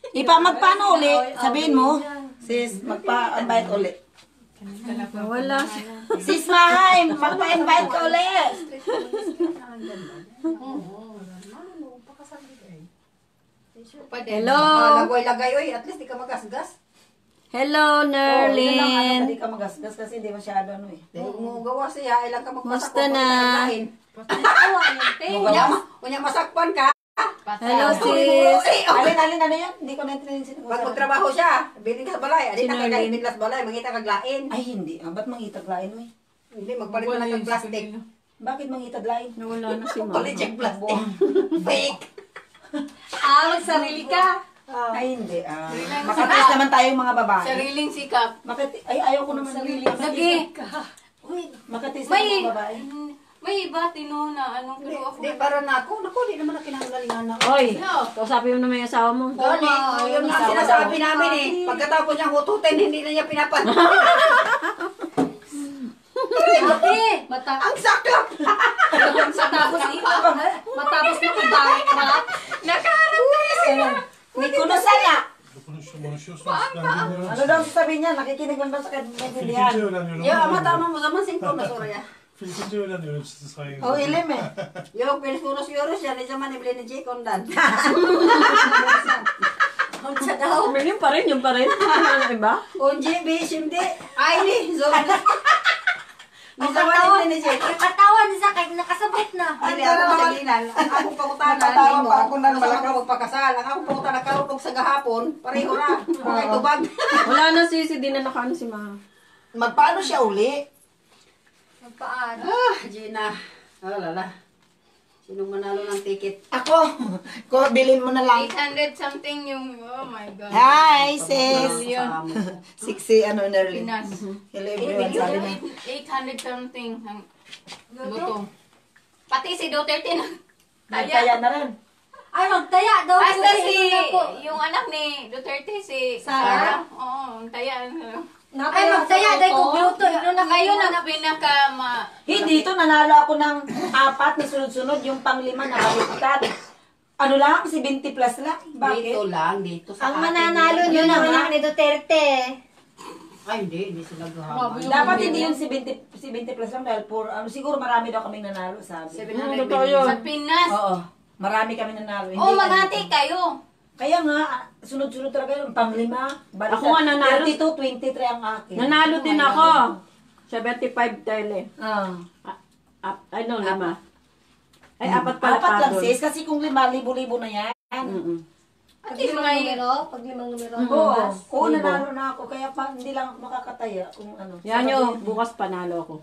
A: Magpaano uli? Sabihin mo. Sis, magpa-invite uli.
B: Nawala.
A: Sis Mahay, magpa-invite ka uli.
B: Hello.
H: Lagay-lagay, oy, at least di ka magasgas.
B: Hello, Nerlin.
A: Hindi ka magasgas kasi hindi masyado ano eh.
H: Dahil mo gawa siya, ilang ka magpasak
B: Musta na?
H: Unya masakpan ka.
A: Hello, sis. Alin, ano yan? Hindi ko na-train
H: Pag magtrabaho siya, bilin ka sa balay. Alin na kagalimit sa balay, mangita kaglain.
A: Ay, hindi. Ba't mangitaglain mo eh?
H: Hindi, magpalit mo lang ng plastic.
A: Bakit mangitaglain?
C: Nawala na si
H: Palit siyang plastic. Fake.
G: Magsarili ka.
A: Ay, hindi. Makatis naman tayong mga babae.
B: Sariling sikap.
A: Ay, ayaw ko naman.
B: Lagi.
A: Makatis na mga babae.
B: May iba, Tino, na anong pero ako.
H: Hindi, para na ako. Naku, hindi naman na kinanggalingan na.
C: Oy, kausapin mo naman yung asawa mo.
H: Dali, yun nga sinasabi namin eh. Pagkatapos niyang hututin, hindi na niya pinapan. Ang sakap!
G: Matapos na kubahay ka.
B: Nakaharap tayo sila.
A: May kunusala.
F: Ano
A: Ano daw sasabihin niya? Nakikinig lang daw sa kaibigan.
H: Yung ama tama mo sa mansintro na soraya.
F: Filipino öğren diyorum size saygı.
A: Oh, ilim eh.
H: Yung pilis-puros-yoros yan, isa man ibili ni Jay Condan.
C: Yun pa rin, yun pa rin. Ano iba?
H: Unji, bis, hindi. Ay, ni, so. Isa man ibili ni Jay.
G: Katawan sa kay nakasabit na.
H: Hindi ako masaginan. Ang akong pangutanan,
A: Natatawa pa ako ng
H: malaki magpakasal. Ang akong pangutanan, karutog sa gahapon, pareho ra. Mga itubag.
C: Wala na sisi, di na nakaano si Ma.
A: Magpaano siya uli?
G: Paano?
H: Gina. Lala. Sinong manalo ng ticket?
A: Ako. Ko, bilhin mo na lang.
B: 800 something yung, oh my God.
A: Hi, sis.
H: Yun.
A: 60, ano, early.
B: Pinas.
A: Hello, everyone. Sabi na.
B: 800 something ang luto. Pati si Duterte na.
A: Kaya na rin.
G: Ay, magtaya daw.
B: Basta
G: Kasi
B: si,
G: ano po.
B: yung anak ni Duterte, si
G: Sara?
B: Oo, ang taya.
G: Ay, magtaya daw ko gluto. Ino na kayo
B: Ngayon
G: na.
B: ang pinaka
A: Hindi, dito nanalo ako ng 4 na sunod-sunod. Yung pang-5 nakalimutan. Ano lang, 70 plus lang. Bakit?
H: Dito lang, dito sa
G: Ang mananalo nyo na anak ni Duterte.
H: Ay, hindi sila gahaman.
A: Dapat hindi yung 70 plus lang dahil siguro marami daw kaming nanalo, sabi.
H: 700
C: Totoo yun.
B: sa Pinas.
A: Oo, marami kami nanalo.
B: Oh, maghati kayo.
A: Kaya nga, sunod-sunod talaga yung pang-5.
C: Ako nga nanalo.
A: 32, 23 ang akin.
C: Nanalo din ako. 75 tele.
A: Ah.
C: Ano, 5. Ay, 4 pala
A: 4 lang
C: doon.
A: sis, kasi kung 5, libo-libo na yan.
G: Pag limang numero.
A: Oo, oo, nanalo na ako. Kaya pa, hindi lang makakataya kung ano.
C: Yan yun, bukas panalo ako.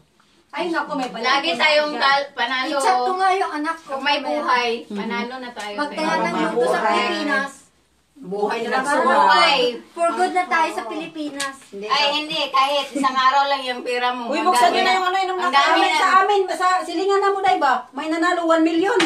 G: Ay, naku, may
B: Lagi tayong panalo.
G: I-chat ko nga yung anak ko.
B: Kung may buhay, panalo na tayo.
G: Magtaya ng
A: May
G: luto sa
A: buhay.
G: Pilipinas.
H: Buhay na lang
G: Para
B: Buhay.
G: for good na tayo sa Pilipinas.
B: Ay, hindi. Kahit isang araw lang yung pira mo.
A: Uy, buksan nyo na yung ano, yung
B: Ang dami na.
H: Sa amin, sa silingan na mo na iba, may nanalo 1 million.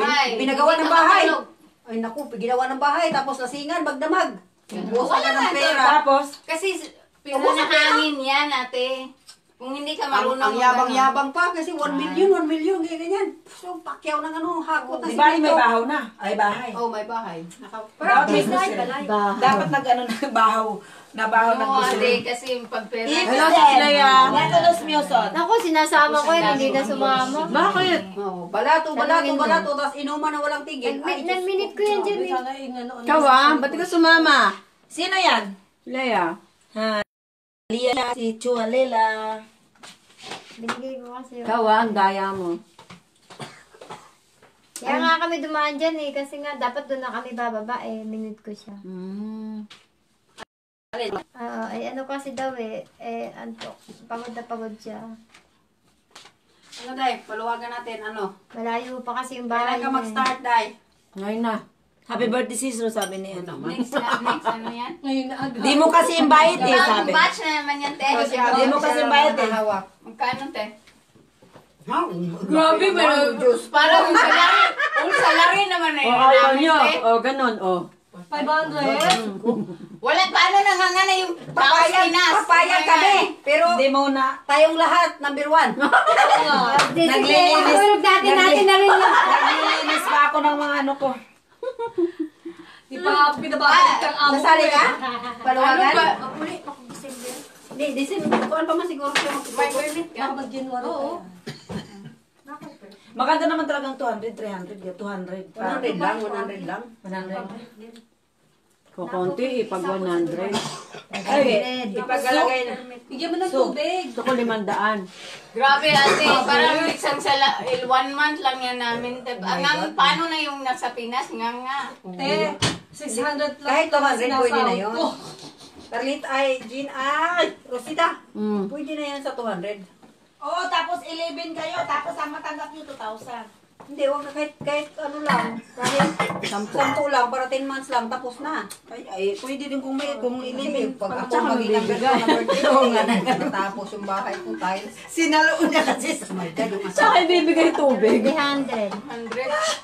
B: Ay,
H: Binagawa
B: hindi
H: ng
B: ka
H: bahay.
B: matulog.
H: Ay naku, ginawa ng bahay, tapos lasingan, magdamag. Busan na ng pera.
A: Tapos,
B: Kasi pira na hangin yan, ate. Kung hindi ka marunong.
H: Ang yabang-yabang pa, kasi 1 million, ganyan. So, pakyaw ng ano, hakot na
A: di ba may bahaw na? Ay, bahay.
H: Oh, may bahay.
A: Dapat may Dapat nag-ano na bahaw. Nabahaw ng
B: Oo,
A: gusto.
B: ate, kasi pag pera.
A: Hello, Leia. Neto los mioson.
G: Ako, sinasama ko yan, hindi na sumama.
C: Bakit?
H: Oh, balato, tapos inuman na walang tigil. Ay,
G: Nag-minute ko yan dyan eh.
C: Ikaw ba't ka sumama?
A: Sino yan?
C: Leia.
A: Lia, si Chualela.
G: Binigay ko kasi.
C: Ikaw ang daya mo.
G: Kaya nga kami dumaan dyan eh. Kasi nga, dapat doon na kami bababa eh. Minute ko siya. Ay ano kasi daw eh. Antok. Pagod na pagod siya.
H: Ano, Day? Paluwagan natin, ano?
G: Malayo pa kasi yung bahay
H: Kailan ka
G: niya eh.
H: mag-start, Day?
C: Ngayon na.
A: Happy birthday, sis, sabi ni ano.
B: Next, ano yan?
A: Di mo kasi invite eh, sabi.
B: Batch na naman yan, te.
A: Di mo kasi invite eh.
B: Magkano, te?
H: Grabe,
B: pero parang salary naman eh.
C: O, ayaw nyo. O, ganun, o.
G: 500?
B: Wala, paano nangangana yung taos Pinas?
H: Papayag kami. Pero
A: Di mo na.
H: tayong lahat, number 1.
G: Naglilinis. Natin na rin yan.
A: Naglilinis pa ako ng mga ano ko.
G: Di pa pinababalik kang amo.
H: Nasali ka? Paluwagan?
B: Uli.
H: Hindi, December. Kuan pa man siguro siya
B: May permit ka?
G: Oo.
A: Maganda naman talagang 200, 300, 200.
H: 100 lang, 100 lang.
A: 100.
B: Kukunti, ipag 100.
D: Ay,
H: Ipagalagay na.
E: Bigyan mo ng tubig.
B: Gusto ko 500.
K: Grabe ate, parang isang 1 month lang yan namin. Hanggang paano na yung nasa Pinas? Nga.
E: 600 lang.
H: Kahit 200 pwede na
E: sinasahod
H: yun.
E: ko.
H: Carlit, Jean, Rosita. Pwede na yan sa 200.
A: Oo, tapos 11 kayo, tapos ang matanggap nyo 2,000.
H: Hindi, wag na kahit ano lang. Kahit 10 lang, para 10 months lang, tapos na.
A: Ay, pwede din kung 11.
H: Pag ako maging number 2 na birthday, tapos yung bahay ko tiles.
A: Sinaloon niya kasi sa
H: Oh my God, yung
B: Sa akin bibigay tubig.
D: 300.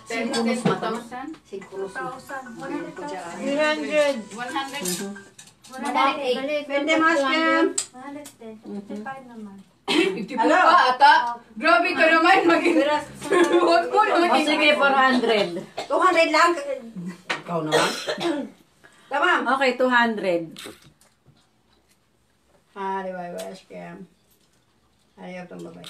K: 10,000?
H: siguro sa
D: 300.
K: 100?
D: 108.
H: Pwede mas yan.
D: 110. 55 naman.
K: 54 pa ata. Grabe ka naman. Huwag mo naman.
B: O sige, 400.
H: 200 lang. Ikaw naman. Tamam.
B: Okay, 200.
H: Diba, scam. Ayaw itong babay.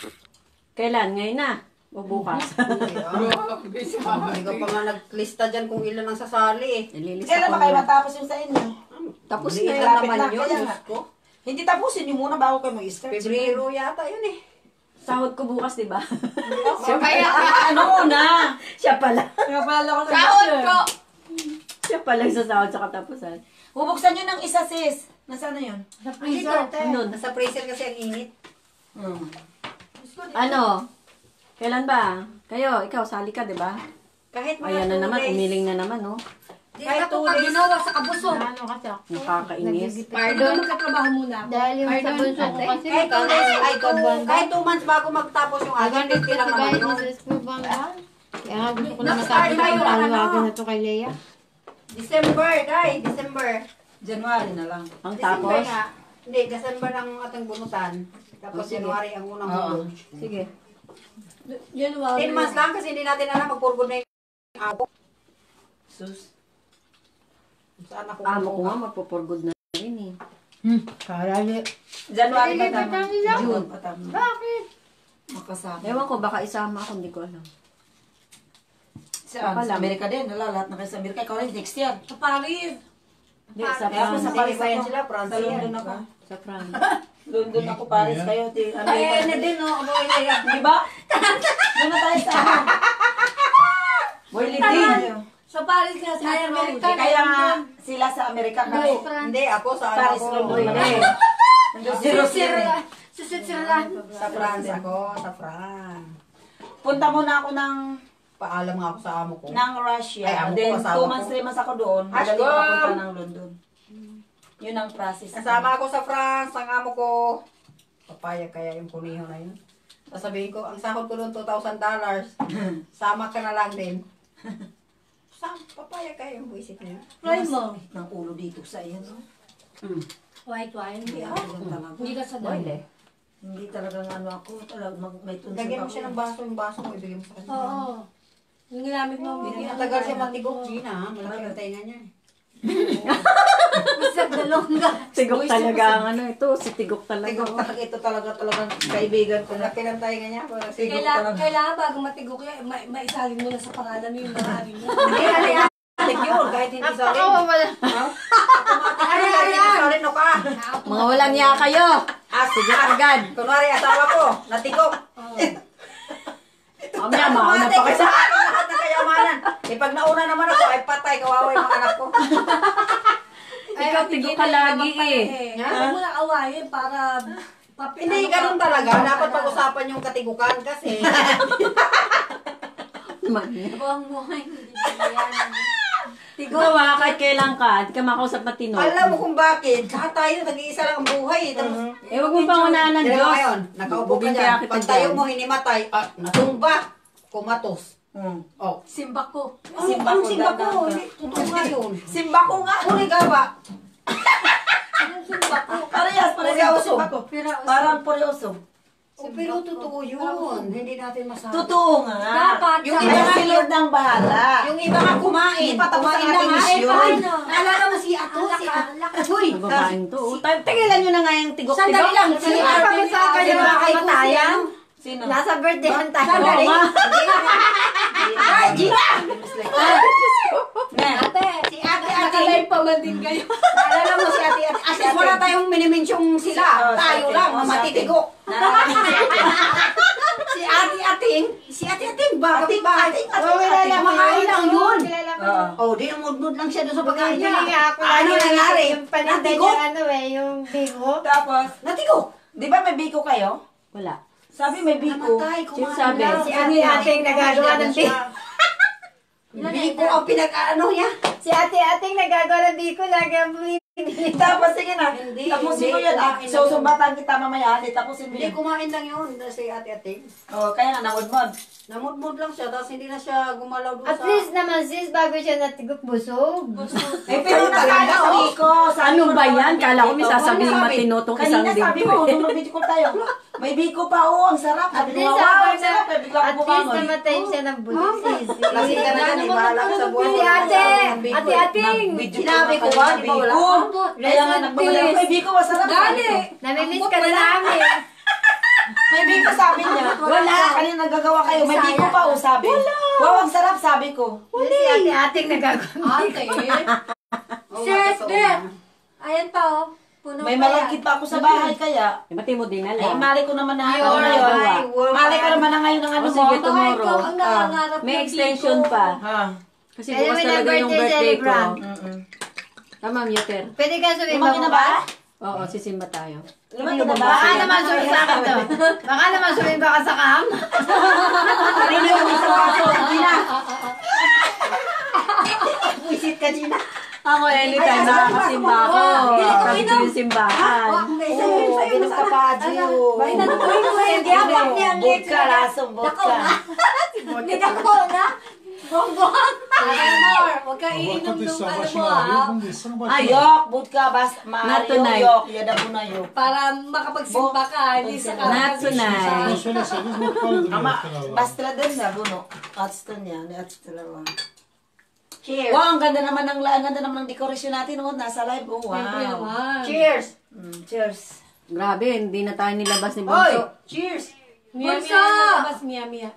B: Kailan? Ngayon na? O bukas?
H: Hindi ko pa nga naglista dyan kung ilan ang sasali eh.
B: Nililista
A: Kailan
B: ko
A: ba kayo
B: na.
A: matapos yung sa inyo?
B: Tapos
H: Hindi
B: na
H: lang
B: yun.
H: naman
A: na,
H: yun.
A: kaya nga.
H: Diyos ko.
A: Hindi tapusin nyo muna bago kayo mag-start.
H: Pebrero yata yun eh.
B: Sahod ko bukas, di ba?
K: Kaya
B: Ano una? Siya pala.
A: Kaya pala ako
K: sahod ko.
B: Siya pala sa sahod sa katapusan.
A: Bubuksan nyo ng isa, sis. Nasaan na yun?
D: Sa freezer.
B: Ano?
H: Nasa freezer kasi ang init.
B: Ano? Kailan ba? Kayo, ikaw, sali ka, di ba?
H: Kahit mga
B: Ayan na
H: 2
B: naman,
H: days.
B: umiling na naman, no?
H: Kahit 2 days.
E: Ginawa sa kabusog.
D: Ano kasi ako?
B: Nakakainis.
E: Pardon. Magkatrabaho muna.
D: Dahil yung sa bunso ko kasi.
H: Kahit 2 days, kahit 2 months bago magtapos yung akin, 50
D: Nagandit kasi
H: lang naman
D: guys
H: yun.
D: sa school bangga. Kaya nga gusto ko na
H: Next
D: matapos
H: time tayo,
D: yung palawagan
H: ano?
D: na to kay Leia.
H: December, guys. December.
A: January na lang.
B: Ang
H: December
B: tapos?
H: nga. Hindi, December ang ating bunutan. Tapos
B: sige.
H: January ang unang
B: Oo.
H: bulog.
B: Sige.
H: 10 months lang kasi hindi natin alam magpurgod na yung ako.
A: Sus.
H: Saan ako?
B: Amo ko nga, magpupurgod na rin eh.
D: Karali.
A: January pa
D: Lilipat
A: tama.
D: lang nila.
A: June pa tama.
D: Bakit?
A: Makasama.
B: Ewan ko, baka isama ako, hindi ko alam.
A: Sa Amerika din. Lahat na kayo sa Amerika. Ikaw rin next year.
E: Sa Paris.
B: Hindi, sa
A: Kaya ako
B: France.
A: sa Paris
H: Hindi,
A: ako.
H: sila, France
A: Sa London
H: yan.
A: ako.
B: Sa France.
A: London ako, Paris kayo.
H: Ay, ano din, no?
A: Di ba? Doon na tayo sa ano.
B: Boy, Lidin.
E: Sa Paris nga sa Amerika.
A: Kaya nga sila sa Amerika kami.
H: Hindi, ako sa ano
A: Paris,
H: ako.
A: London.
H: Hindi.
A: Nandun si Rosie.
E: Sa Switzerland.
H: Sa France ako, sa France.
A: Punta muna ako ng
H: Paalam nga ako sa amo ko.
A: Russia.
H: Ay, amo ko,
A: Then,
H: asawa
A: 2 months,
H: ko.
A: 3 months ako doon. Madali
H: Ashko!
A: pa papunta ng London. Yun ang process.
H: Kasama ako sa France, ang amo ko. Papayag kaya yung kuniho na yun. Sasabihin ko, ang sahod ko doon $2,000. Sama ka na lang din. Papayag kaya yung buisit niya.
E: Try mo.
A: Ng ulo dito sa iyo, no?
E: White wine. Hindi
A: Talaga.
E: Hindi ka sa dami.
A: Hindi talagang ano ako. Talagang may tunsin
H: Lagyan mo
A: ako.
H: siya ng baso, yung baso mo ibigay mo sa kanya.
E: Oo. Yung ginamit mo.
H: Ang tagal siya matigok. Hindi na, malaki ang tainga niya.
E: Isang dalongga.
B: Tigok talaga ang ano ito. Si Tigok talaga.
A: Tigok talaga. Ito talagang kaibigan ko na.
H: Malaki ang tainga niya.
A: Tigok talaga.
E: Kailangan bago matigok yan, maisalin mo na sa pangalan mo yung mga ari mo.
H: Hindi, automatic yun. Kahit hindi salin.
D: Ako wala.
H: Automatic yun. Kahit hindi salin o ka.
B: Mga walang niya kayo.
H: Sige agad. Kunwari, asawa ko, natigok.
B: Mamaya, mauna pa kayo sa...
H: Lahat na kayamanan. Eh, pag nauna naman ako, ay patay, kawawa yung mga anak ko.
B: Ikaw, Tigok ka lagi eh.
E: Huwag mo na awayin para...
H: Hindi, ganun talaga. Dapat pag-usapan yung katigukan kasi.
D: Buong buhay.
B: Gawa, kahit kailan ka, di ka makausap na Tino.
H: Alam mo kung bakit. Lahat tayo, nag-iisa lang ang buhay. Tapos,
B: Eh, huwag mo pang unahan ng
H: Dalawa
B: Diyos.
H: ngayon, nakaupo ka
B: Bubing
H: dyan.
B: kaya kita
H: Pag tayo
B: dyan.
H: mo hinimatay, natumba, kumatos. Oh.
E: Simba ko.
H: Simba ko. Simba ko. Totoo nga yun.
A: Simba ko nga.
H: Kurigawa.
A: Parehas
H: Seryoso.
A: simba ko. Parang poryoso.
H: Oh, pero totoo yun. Hindi natin masabi.
A: Totoo nga.
E: Dapat.
H: Yung
A: Kaya
H: iba nga,
A: si Lord ang bahala.
H: yung iba nga kumain.
A: Hindi pa tapos
H: Kumain
A: ang
H: na
A: ating
H: nga.
A: misyon.
H: Naalala mo si Ato? Si Uy!
B: Babaeng to. Tigilan nyo na nga yung Tigok-Tigok.
H: Sandali lang. Si Ate sa kanya
D: Sino
H: mga kay
D: kamatayan?
A: Sino?
D: Nasa birthday han tayo.
H: Sandali. Ay, Gina!
E: Ate.
H: Si Ate Ate.
E: Nakalay pa man din
H: ating ba? Ating ba?
D: Kilala mo
H: Makain lang yun.
D: Kilala mo.
H: Oh, di umudmud lang siya doon sa pagkain niya.
D: Bumibili nga ako.
H: Ano nangyari?
D: Yung paninda
H: Natigo?
D: niya, ano yung bigo.
A: Tapos,
H: Natigo.
A: di ba may biko kayo?
C: Wala.
A: Sabi may biko.
H: Namatay,
C: Sino
H: kumain
C: sabi?
H: lang.
D: Si ate-ating nagagawa ng bigo.
H: Biko ang pinag-ano niya.
D: Si ate-ating nagagawa ng bigo, lagi ang bumibili.
A: Tapos, sige na.
H: Hindi,
A: Tapusin mo
H: hindi.
A: yan.
H: Kumain lang
A: Susumbatan kita mamaya. Tapusin mo
H: Hindi,
A: yan.
H: kumain lang yun. Si ate-ating.
A: Oh, kaya nga, namudmod.
H: Namudmud lang siya, tapos hindi na siya gumalaw doon
D: At
H: sa...
D: least naman sis, bago siya natigok busog.
A: Eh, pero nakala sa biko.
C: Ano ba yan? Kala ko may sasabihin matino tong isang
A: Kanina sabi
C: dito
A: mo,
C: eh.
A: nung nag-video call tayo, may biko pa, oh, ang sarap.
D: At
A: Sabi ko,
D: least,
A: wow, ang sarap. Eh, bigla
D: at
A: ko
D: least
A: bumangon.
D: namatay siya ng busog sis.
H: Lasing ka na yan, ibahala ka sa buhay.
D: Si ate, ate-ating.
H: Sinabi ko ba, di ba wala ka?
A: Kaya nga, nagmamadala ko, may biko, masarap.
D: Namimiss ka na namin.
A: May biko, sabi niya. Wala. Kanina nagagawa kayo, may biko pa, oh, sabi. Wow, ang sarap, sabi ko.
D: Yung si ate-ating nagagawa.
G: Sis, Beth. Ayan pa oh. Puno
A: May
G: pa yan.
A: malagkit pa ako sa bahay, kaya.
C: Mati mo din na
A: Ay,
C: lang.
A: mali ko naman na
H: You're
A: ano ngayon.
H: my woman.
A: Mali ko naman na ngayon ng ano
C: O
A: mo.
C: sige,
G: Baka
C: tomorrow.
G: ikaw ang nangangarap
C: May
G: ng
C: extension
G: biko.
C: pa.
A: Ha.
C: Kasi
D: Kaya
C: bukas
D: may
C: talaga yung
D: birthday
C: birthday ko.
D: celebrant.
C: Tama, Muter.
D: Pwede ka sabihin
A: Lumaki na ba?
C: Oo, sisimba tayo.
A: Lumaki na ba?
D: Baka naman sabihin sa akin to. Baka naman sabihin baka sa kam.
A: Kanina yung isa kaso. Gina.
H: Wisit ka, Gina.
C: Ako anytime nakakasimba ako. Sabi ko yung simbahan.
H: Oo, binom ka pa, Gio.
G: Bay na tuloy mo eh. Diyapak niya ang leg.
A: Vodka, lasong vodka.
G: Hindi na ko na. Bongbong. Amor, huwag ka iinom
F: Bakit
G: nung
F: isa
G: ano
F: ba
G: mo
F: siya?
G: ah.
F: Hindi, saan ba
A: Ay,
F: siya?
A: yok, vodka, bas,
C: Not
A: maaari
C: tonight.
A: yok, yada po na yok.
G: Para makapagsimba ka. Hindi sa
C: Not tonight.
F: Sen söyle 8 vodka
A: Ama,
F: alır
A: bastra din na, buno. Atston yan, atston lang.
H: Cheers.
A: Wow, ang ganda naman ng dekorasyon natin, oh, nasa live, oh,
G: Siyempre
A: wow.
G: naman.
H: Cheers.
A: Cheers.
C: Grabe, hindi na tayo nilabas ni
H: Oy,
C: Bunso.
H: cheers.
G: Mia, Bunso! mia, labas, mia, mia.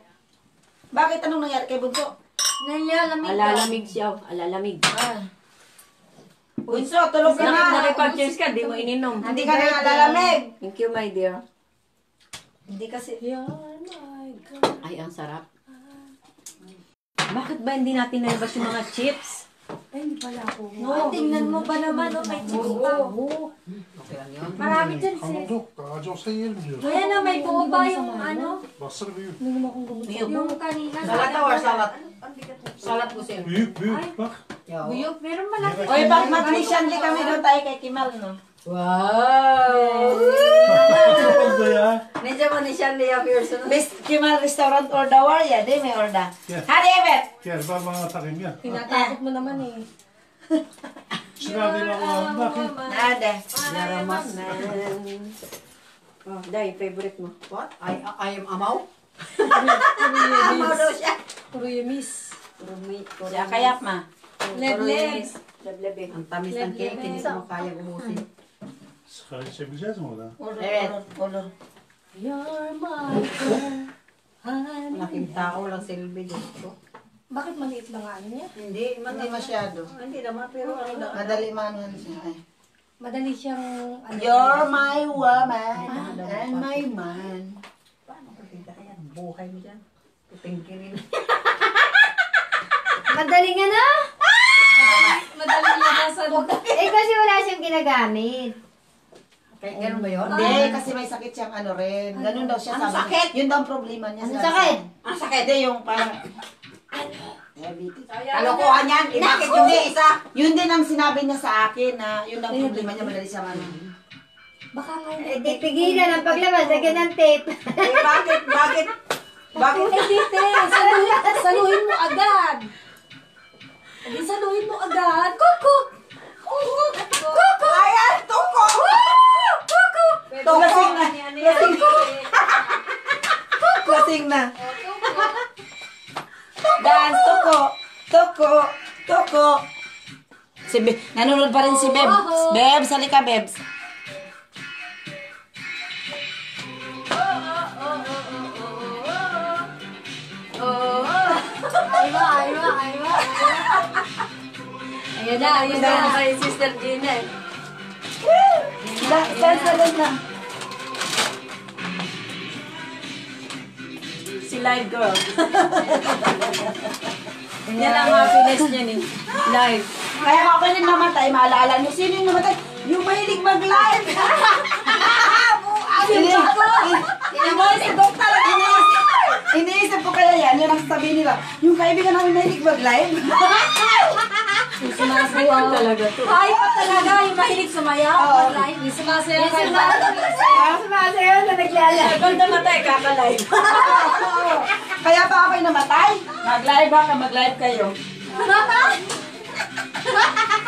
A: Bakit anong nangyari kay Bunso?
G: Nalalamig ka.
C: Alalamig siya. Alalamig.
A: Bunso, tulog ka na.
C: Nakipag-cheers ka, di mo ininom.
A: Hindi ka na nalalamig.
C: Thank you, my dear.
A: Hindi kasi.
C: Ay, ang sarap. Bakit ba hindi natin nalabas yung mga chips?
G: Ay, hindi pala ako. No. Tingnan mo ba naman, oh, may chips pa. Marami dyan,
F: Tamam
G: sis.
F: yok, daha çok yiyelim diyor.
G: Kaya na, may buo ba yung ano?
F: Bastır büyük.
G: Yung kanina.
H: Salat or salat? Salat ko siya.
F: Büyük büyük bak.
G: Buyok, meron malaki.
A: Oy, pag mag-mission kami doon tayo kay Kimal, no?
H: Wow.
F: Çok oldu ya.
H: Medyo mo ni Shanley ang person.
A: Miss Kimal Restaurant or Dawar, ya, di may order.
F: Yeah.
A: Hadi, Evet.
F: Gel ben bana takayım gel.
G: Tinatakot mo naman eh.
F: Çıkardığın Allah'ım bakayım.
A: Nada.
H: Yaramas.
C: Oh, Day, favorite mo.
H: What? I am amaw? Amaw daw siya.
G: Puro yamis.
A: Siya kayap ma.
G: Lebleb.
C: Leblebe.
H: Ang tamis ng cake, hindi ko makaya umusin.
F: Sigara içebileceğiz mi oradan?
A: Ulur,
H: Evet.
A: ulur.
G: You're my girl.
H: Malaking tao lang silbi dito.
G: Bakit maliit lang ano niya?
H: Hindi
A: masyado.
H: Hindi naman, pero ano na.
A: Madali manuhan siya. Ay.
G: Madali siyang ano.
A: You're my woman and my man.
H: Paano ko kita yan? Buhay mo dyan. Putingkirin.
D: Madali nga na.
G: Madali labasan.
D: Eh kasi wala siyang ginagamit.
H: Kaya ganun ba yun?
A: Hindi, kasi may sakit siyang ano rin. Ganun daw siya
H: Ano
A: sabi.
H: sakit?
A: Yun daw ang problema niya.
D: Ano
A: sa-
D: sakit?
H: Ang sakit.
A: Hindi, yung parang... Diabetes.
H: Kalokohan yan. Bakit yung di isa?
A: Yun din ang sinabi niya sa akin na yun ang problema niya, madali siya ano.
G: Baka ngayon.
D: Eh di pigilan ang paglabas, lagyan ng tape.
H: Eh, bakit? Bakit? Bakit?
G: Eh, dite. Saluhin mo agad. Hindi saluhin mo agad. Kukuk. Kukuk. Kukuk.
H: Ayan! Tuko!
G: Kuku.
A: Lasing na. Lasing na. Dance, toko. Toko. Toko. Si nanonood pa rin si Bebs. Bebs, halika Bebs.
G: Aywa, aywa, aywa. Ayan na, ayan na.
C: Kay Sister Gina eh.
A: Dance na.
C: Si
B: si live girl. Yan ang happiness niya ni live.
A: Kaya ako rin namatay, maalala nyo, sino yung namatay? Yung mahilig mag-live. Iniisip ko talaga. Iniisip ko kaya yan, yun ang sabihin nila. Yung kaibigan namin mahilig mag-live.
B: Sumasayaw talaga to.
G: Ay, pa talaga, yung mahilig sumayaw. Live, sumasayaw ka ba?
D: Sumasayaw na naglala.
B: Kung namatay, kaka-live.
A: Kaya pa ako'y namatay. Mag-live ha, mag-live kayo.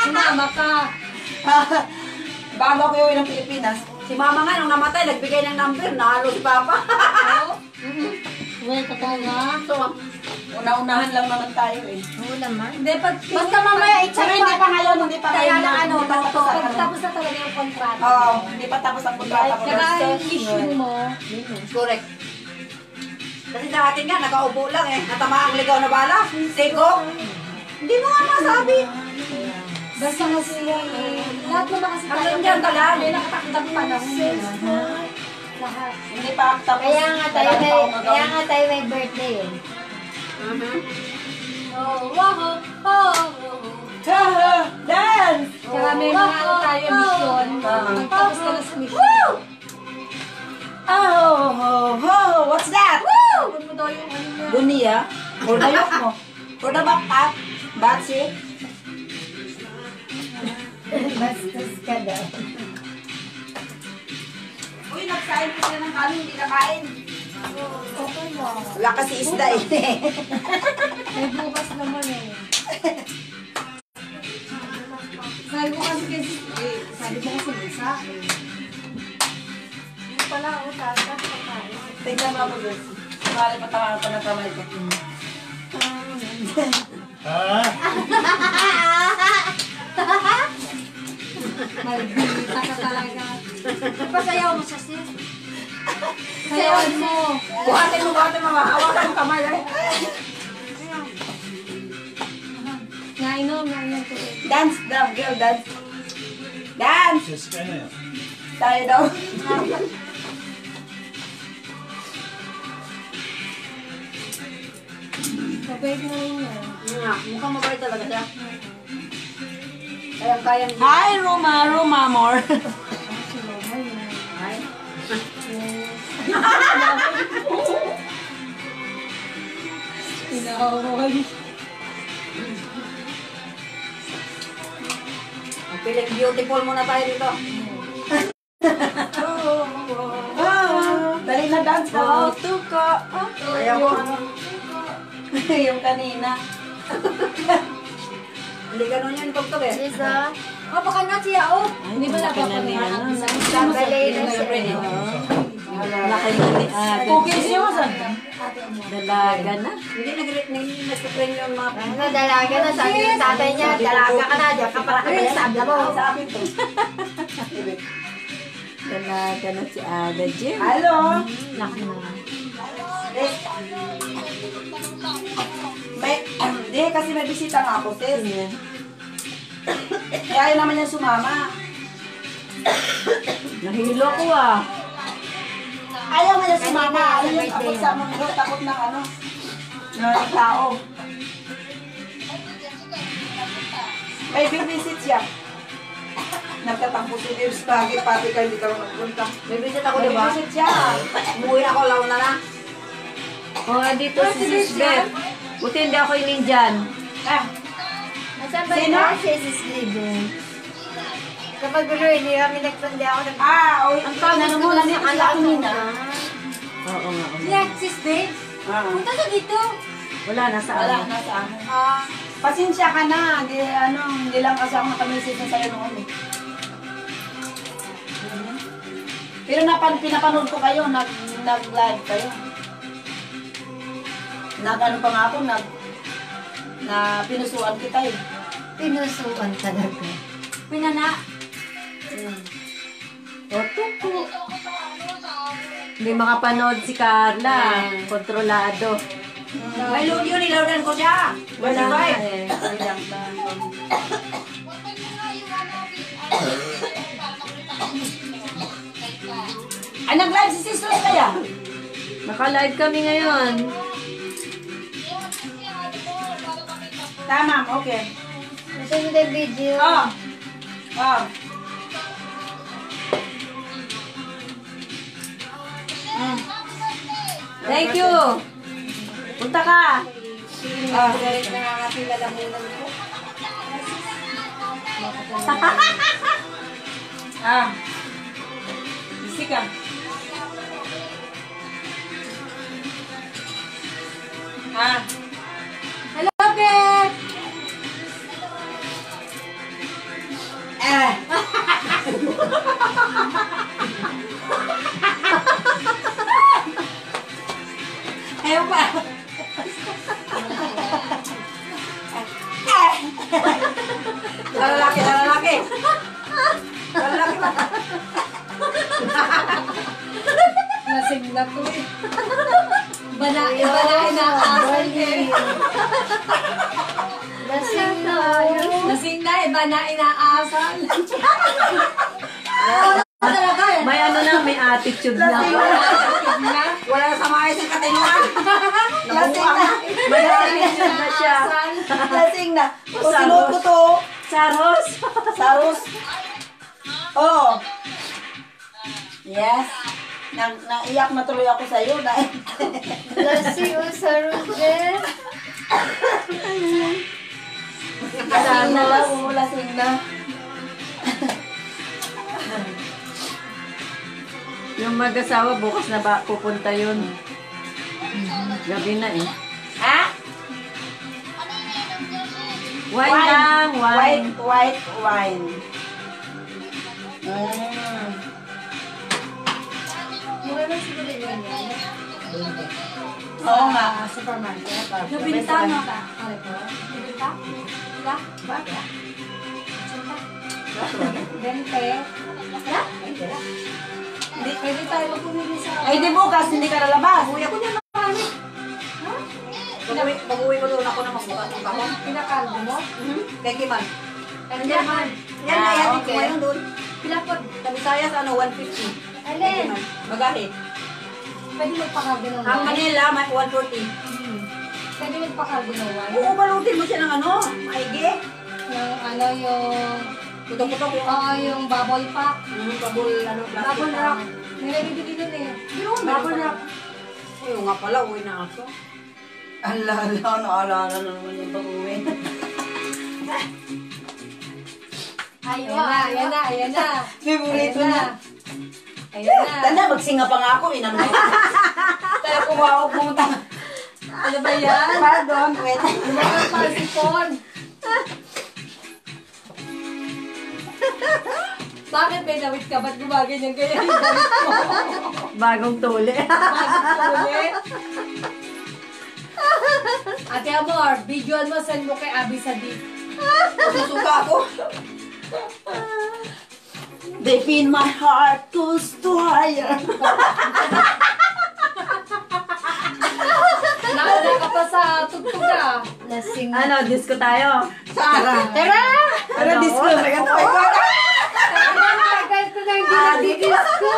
G: Sumama ka.
A: Bago ako yung ng Pilipinas.
H: Si mama nga, nung namatay, nagbigay ng number, nalo si papa.
G: Well, totoo nga.
A: Una-unahan lang naman tayo eh.
D: Oo naman.
G: Hindi, basta mamaya i-check
A: Pero hindi pa ngayon, hindi pa
G: Kaya
A: ngayon.
G: na ano,
A: Hindi pa tapos ang ano.
G: tapos na talaga yung kontrata.
A: Oo, hindi pa tapos ang kontrata ko.
G: Tsaka yung issue mo.
H: Correct. Kasi dati nga, nakaupo lang eh. Natama ang ligaw na bala. Siko. Hindi mo nga masabi.
G: Basta kasi lahat naman kasi
H: Hanggang dyan ka lang.
G: May nakatakdang panahon. Lahat.
A: Hindi pa tapos.
D: Kaya nga tayo may birthday eh.
G: Oh, wow, oh,
A: Dance!
G: Tsaka may mga ano tayo mission. Magtapos ka na sa mission.
A: Oh, what's that?
G: Huwag mo daw yung ano niya.
A: Bunia? For the yok mo? For the backpack? That's it?
D: Bastos ka daw.
A: Uy, nagsain ko sila ng kanin, hindi nakain.
G: Okay mo.
A: Wala kasi isda eh.
G: May bukas naman eh. Sabi ko kasi Lisa eh. Yung pala ako tatas kakain.
A: Tignan mo ako, Diyos. Kumali pa tawa pa ng kamay ko.
F: Ah,
G: Malbita ka talaga. Pasayaw mo siya sis. Sayawan mo.
H: Buhatin mo. Hawakan mo kamay eh.
G: Nainom ko.
A: Dance daw, girl, dance. Dance!
F: Jessica na yan.
A: Tayo daw.
G: Mabait na rin yan.
H: Mukhang mabait talaga siya. Kaya niya.
A: Hi, Roma more.
H: Ay.
G: Inaaway.
H: Piling beautiful muna tayo dito.
A: Dali na dance daw.
B: Tuka.
H: Ayaw ko.
A: Yung kanina.
H: Hindi ganun yun tugtog eh.
D: Lisa,
G: Baka nga siya, oh. Hindi ba
B: Ano?
D: tagalay na siya.
B: Laki na ni Ada.
A: Cookies niyo, saan?
B: Dalaga na.
H: Hindi nag-train yung mga
D: Ano, dalaga na. Sabi ng tatay niya, dalaga ka na. Diyan ka para kami sabi mo.
H: sa akin to.
B: Dalaga na si Ada, Jim.
A: Hello?
G: Laki na.
A: Hindi, kasi may bisita nga ako, sis. Kaya ayaw naman niya sumama.
B: Nahilo ko ah.
A: Ayaw nga niya sumama. Ayaw niya takot sa mundo, takot ng ano, ng tao. May bibisit siya. Nagtatampo si Dibs, bakit pati ka hindi ka nagpunta.
H: May visit ako,
A: May
H: di ba?
A: bibisit siya.
H: Umuwi ako, launa na.
B: Oh, dito si Sis Beth. Buti hindi ako iling dyan.
D: Nasaan ba
A: Sino?
D: yung sis Libre? Kapag gulo, hindi kami nagpandi ako.
A: Ang tawag mo, nandito sila kanina.
B: Oo nga.
G: Yeah, sis babe. Punta ka dito.
B: Wala na sa
A: Wala,
B: amin.
A: nasa amin. Pasensya ka na. Hindi lang kasi ako nakamisis na sa'yo noon eh. Pero pinapanood ko kayo, nag-live kayo. Nag-ano pa nga ako, na pinusuan kita eh.
D: Pinusuan talaga.
G: Pinana.
B: Otuko. Hindi makapanood si Carla. Kontrolado.
H: May load yun, niloadan ko siya.
B: Wala na
H: 25.
B: eh. Walang na.
A: Ay, nag-live si Sisters kaya?
B: Naka-live kami ngayon.
A: Tama, okay.
D: Masunod ang video.
A: Oh. Oh.
B: Thank you. Punta ka.
A: Ah. Ah. Isi ka. Ah.
G: Hello, Beth!
A: Eh. Ayaw pa.
H: Lalaki, lalaki. Lalaki ba?
G: Lasing na to eh. Banain na asal eh.
D: Lasing na.
G: Lasing na eh, banain na asal.
B: May ano na, may attitude na.
H: Wala sa mga isang katinuan.
A: Lasing na.
B: May attitude na siya.
A: Lasing na. O, sinuot ko to.
B: Saros.
A: Saros. Oh. Yes. Naiyak na tuloy ako sa'yo.
D: Lasing o sa Rosel.
A: Lasing na lang. Oo, lasing na.
B: Yung mag-asawa, bukas na ba pupunta yun? Gabi na eh.
A: Ha?
B: Wine lang, wine.
A: White wine. Mm. Oo nga. Supermarket.
G: Nabintana ka. Ano po? Nabinta? Wala?
A: Bakit?
G: Bente? Wala? Hindi, pwede tayo pumili sa...
A: Ay, di bukas, hindi ka lalabas.
H: Uwi ako niyan marami. Mag-uwi ko doon ako na magbukas ng kahon.
G: Pinakalbo mo?
H: Kay Kiman.
G: Pero naman.
H: Yan na, yan.
G: okay.
H: Ko ngayon doon.
G: Pilapod.
H: Sa Visayas, 150. Kay
D: Alin?
H: Kiman. Magahe.
G: Pwede magpakalbo ng
H: Ang
G: wine?
H: Manila, 140.
G: Pwede magpakalbo ng wine?
H: Oo, balutin mo siya ng ano, maigi.
G: Yung ano yung...
H: Putok-putok yung...
G: Oo, yung bubble pack.
H: Bubble, ano, plastic.
G: Bubble wrap. May nabibili nun eh. Bubble wrap.
H: Ay, nga pala, uwi na ako.
A: Naalala na naman yung pag-uwi.
G: Ayan na.
A: Favorito
G: Ayan
A: na.
G: Ayan na.
A: Tanda, magsinga pa nga ako. Inano ko. Kaya kumawag pumunta.
G: Ano ba yan?
A: Pardon, wait.
G: Mga parsipon. Bakit may damit ka? Ba't gumaganyan kaya yung damit mo?
B: Bagong tuli.
G: Bakit ulit? Ate Amor, visual mo, send mo kay Abby Sadiq.
H: Susuka ako.
A: Deep in my heart goes to higher.
G: Nauna ka pa sa tugtog ah.
D: Lasing.
B: Ano, disco tayo?
A: Tara. Tara, disco.
D: Tagal ko na hindi nagdi-disco.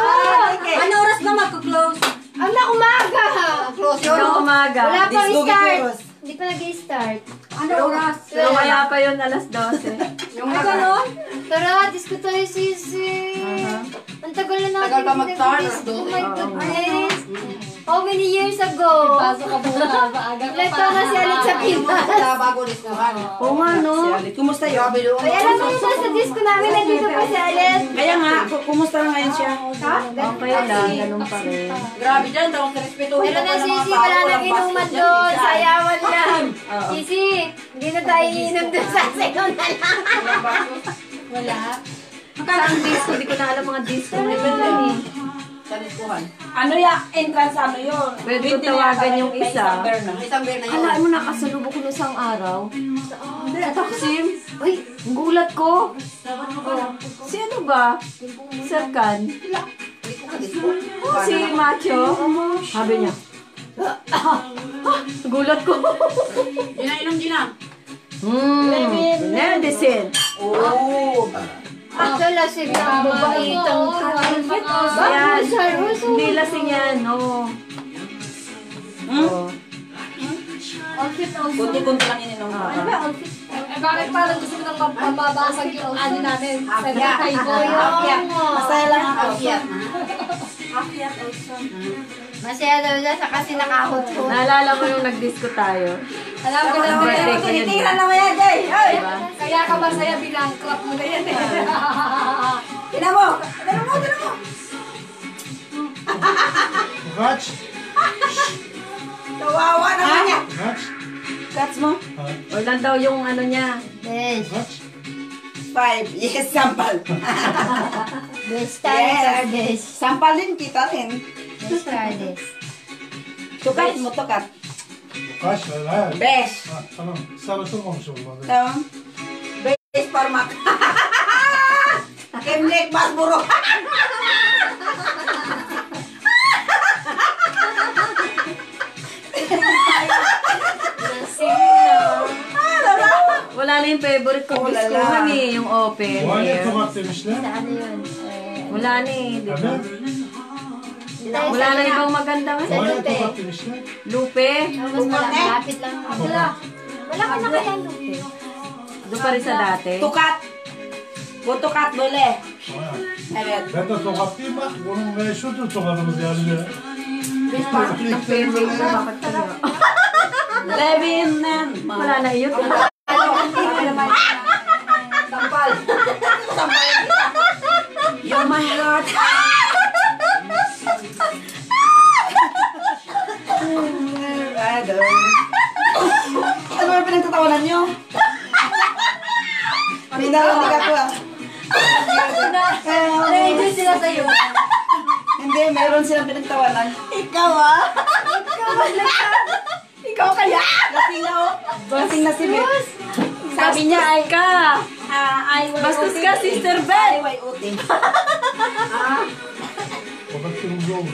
G: Ano oras na magko-close?
D: Ano, umaga.
H: Close yun.
B: Hanggang umaga.
D: Wala pang
A: Disco
D: start.
A: Gitos.
D: Hindi pa nag-i-start.
G: Ano oras?
B: So, wala pa yun, alas 12.
H: Yung
G: Ay, ganon?
D: Tara, disco tayo, sisi. Ang tagal na natin
H: Tagal pa
D: hindi
H: mag-start,
D: nag-disco.
H: alas 12.
D: Oh my goodness. How many years ago?
G: Pasok ka muna. Maaga ka
D: Ilan
G: pa.
D: taon na si Alit sa Pinas?
H: Sa bago discohan.
B: Oo nga, no?
A: Kumusta yun?
H: Grabe doon.
D: Ay, alam mo yun, sa disco namin, nandito pa si Alit.
A: Kaya nga, kumusta na ngayon siya?
B: Okay lang, ganun pa rin.
H: Grabe dyan, tawag sa respetuhin.
D: Pero na, Sisi, wala nang inuman doon. Sayawan lang. Sisi, hindi na tayo iinom doon sa second na lang.
G: Wala.
B: Saan disco? Di ko na alam mga disco na yun eh.
H: Sa discohan.
A: Ano ya? Entrance ano yun?
B: Pwede ko tawagan yung isa.
H: Isang beer na yun.
B: Alam mo, nakasalubok ko nung isang araw. Hindi, Taksim. Uy, ang gulat ko. Si ano ba? Serkan. Si Macho. Sabi niya. Gulat ko.
H: Inom, Gina.
B: Medicine.
A: Oh.
D: Ito lasing na ang babaitang
B: Yan. Hindi lasing yan, no.
D: Outfit also.
A: Kunti-kunti lang ininom ko.
D: Ano ba outfit?
G: Bakit parang gusto mo nang mababasag yung ano namin? Sa lakay ko.
A: Masaya lang ako.
D: Akyat also. Masaya daw dyan sa kasi nakahot-hot.
C: Naalala mo yung nag-disco tayo?
G: Alam ko na
C: Birthday ko yun.
A: Tinitiran naman yan, Jay! Ay!
G: Kaya ka masaya bilang crop mo na yan eh.
A: Tinan mo! Tinan mo! Tinan mo!
F: Catch?
A: Kawawa naman niya!
F: Catch?
A: Cuts mo?
C: Wala daw yung ano niya.
D: Yes.
F: Catch?
A: 5. Yes, sample.
D: Best times are best.
A: Sample din kita rin.
D: Best are best.
A: Tukat mo, tukat.
F: Catch? Wala.
A: Best.
F: Ano? Sarap ito mo siya.
A: Tama? Best format. Kimlik Masburo.
C: Wala na yung favorite ko.
A: Wala
C: Disco
A: lang.
C: eh, yung open.
F: Wala
C: air.
F: ito matimis na.
D: Ano yun?
C: Wala na eh, di ba?
F: Ano?
C: Wala na ibang maganda
D: Sa
C: eh.
F: Wala ito
D: Lupe.
F: matimis na.
C: Lupe.
D: Mas malapit lang. Wala ka na kaya Lupe.
C: Doon pa rin sa dati.
A: Tukat. Butukat bole.
F: Wala.
A: Evet.
F: Ben de tokatlıyım bak. Onun meşhurdur tokatımız yani.
C: Ang favorite ko, bakit kaya?
A: Levinan.
C: Wala na yun.
A: Sampal. Sampal kita. You're my heart. Ano ba pinagtatawanan nyo? Pinalanig ako ah.
D: Na-enjoy sila sa'yo.
A: Hindi, meron silang pinagtawanan. Ikaw ah. Ikaw kaya? Lasing na oh. Lasing na si Beth. Sabi niya ay
C: ka.
A: ay
C: Bastos ka, Sister Beth.
A: Ay, uti.
F: Tokat yung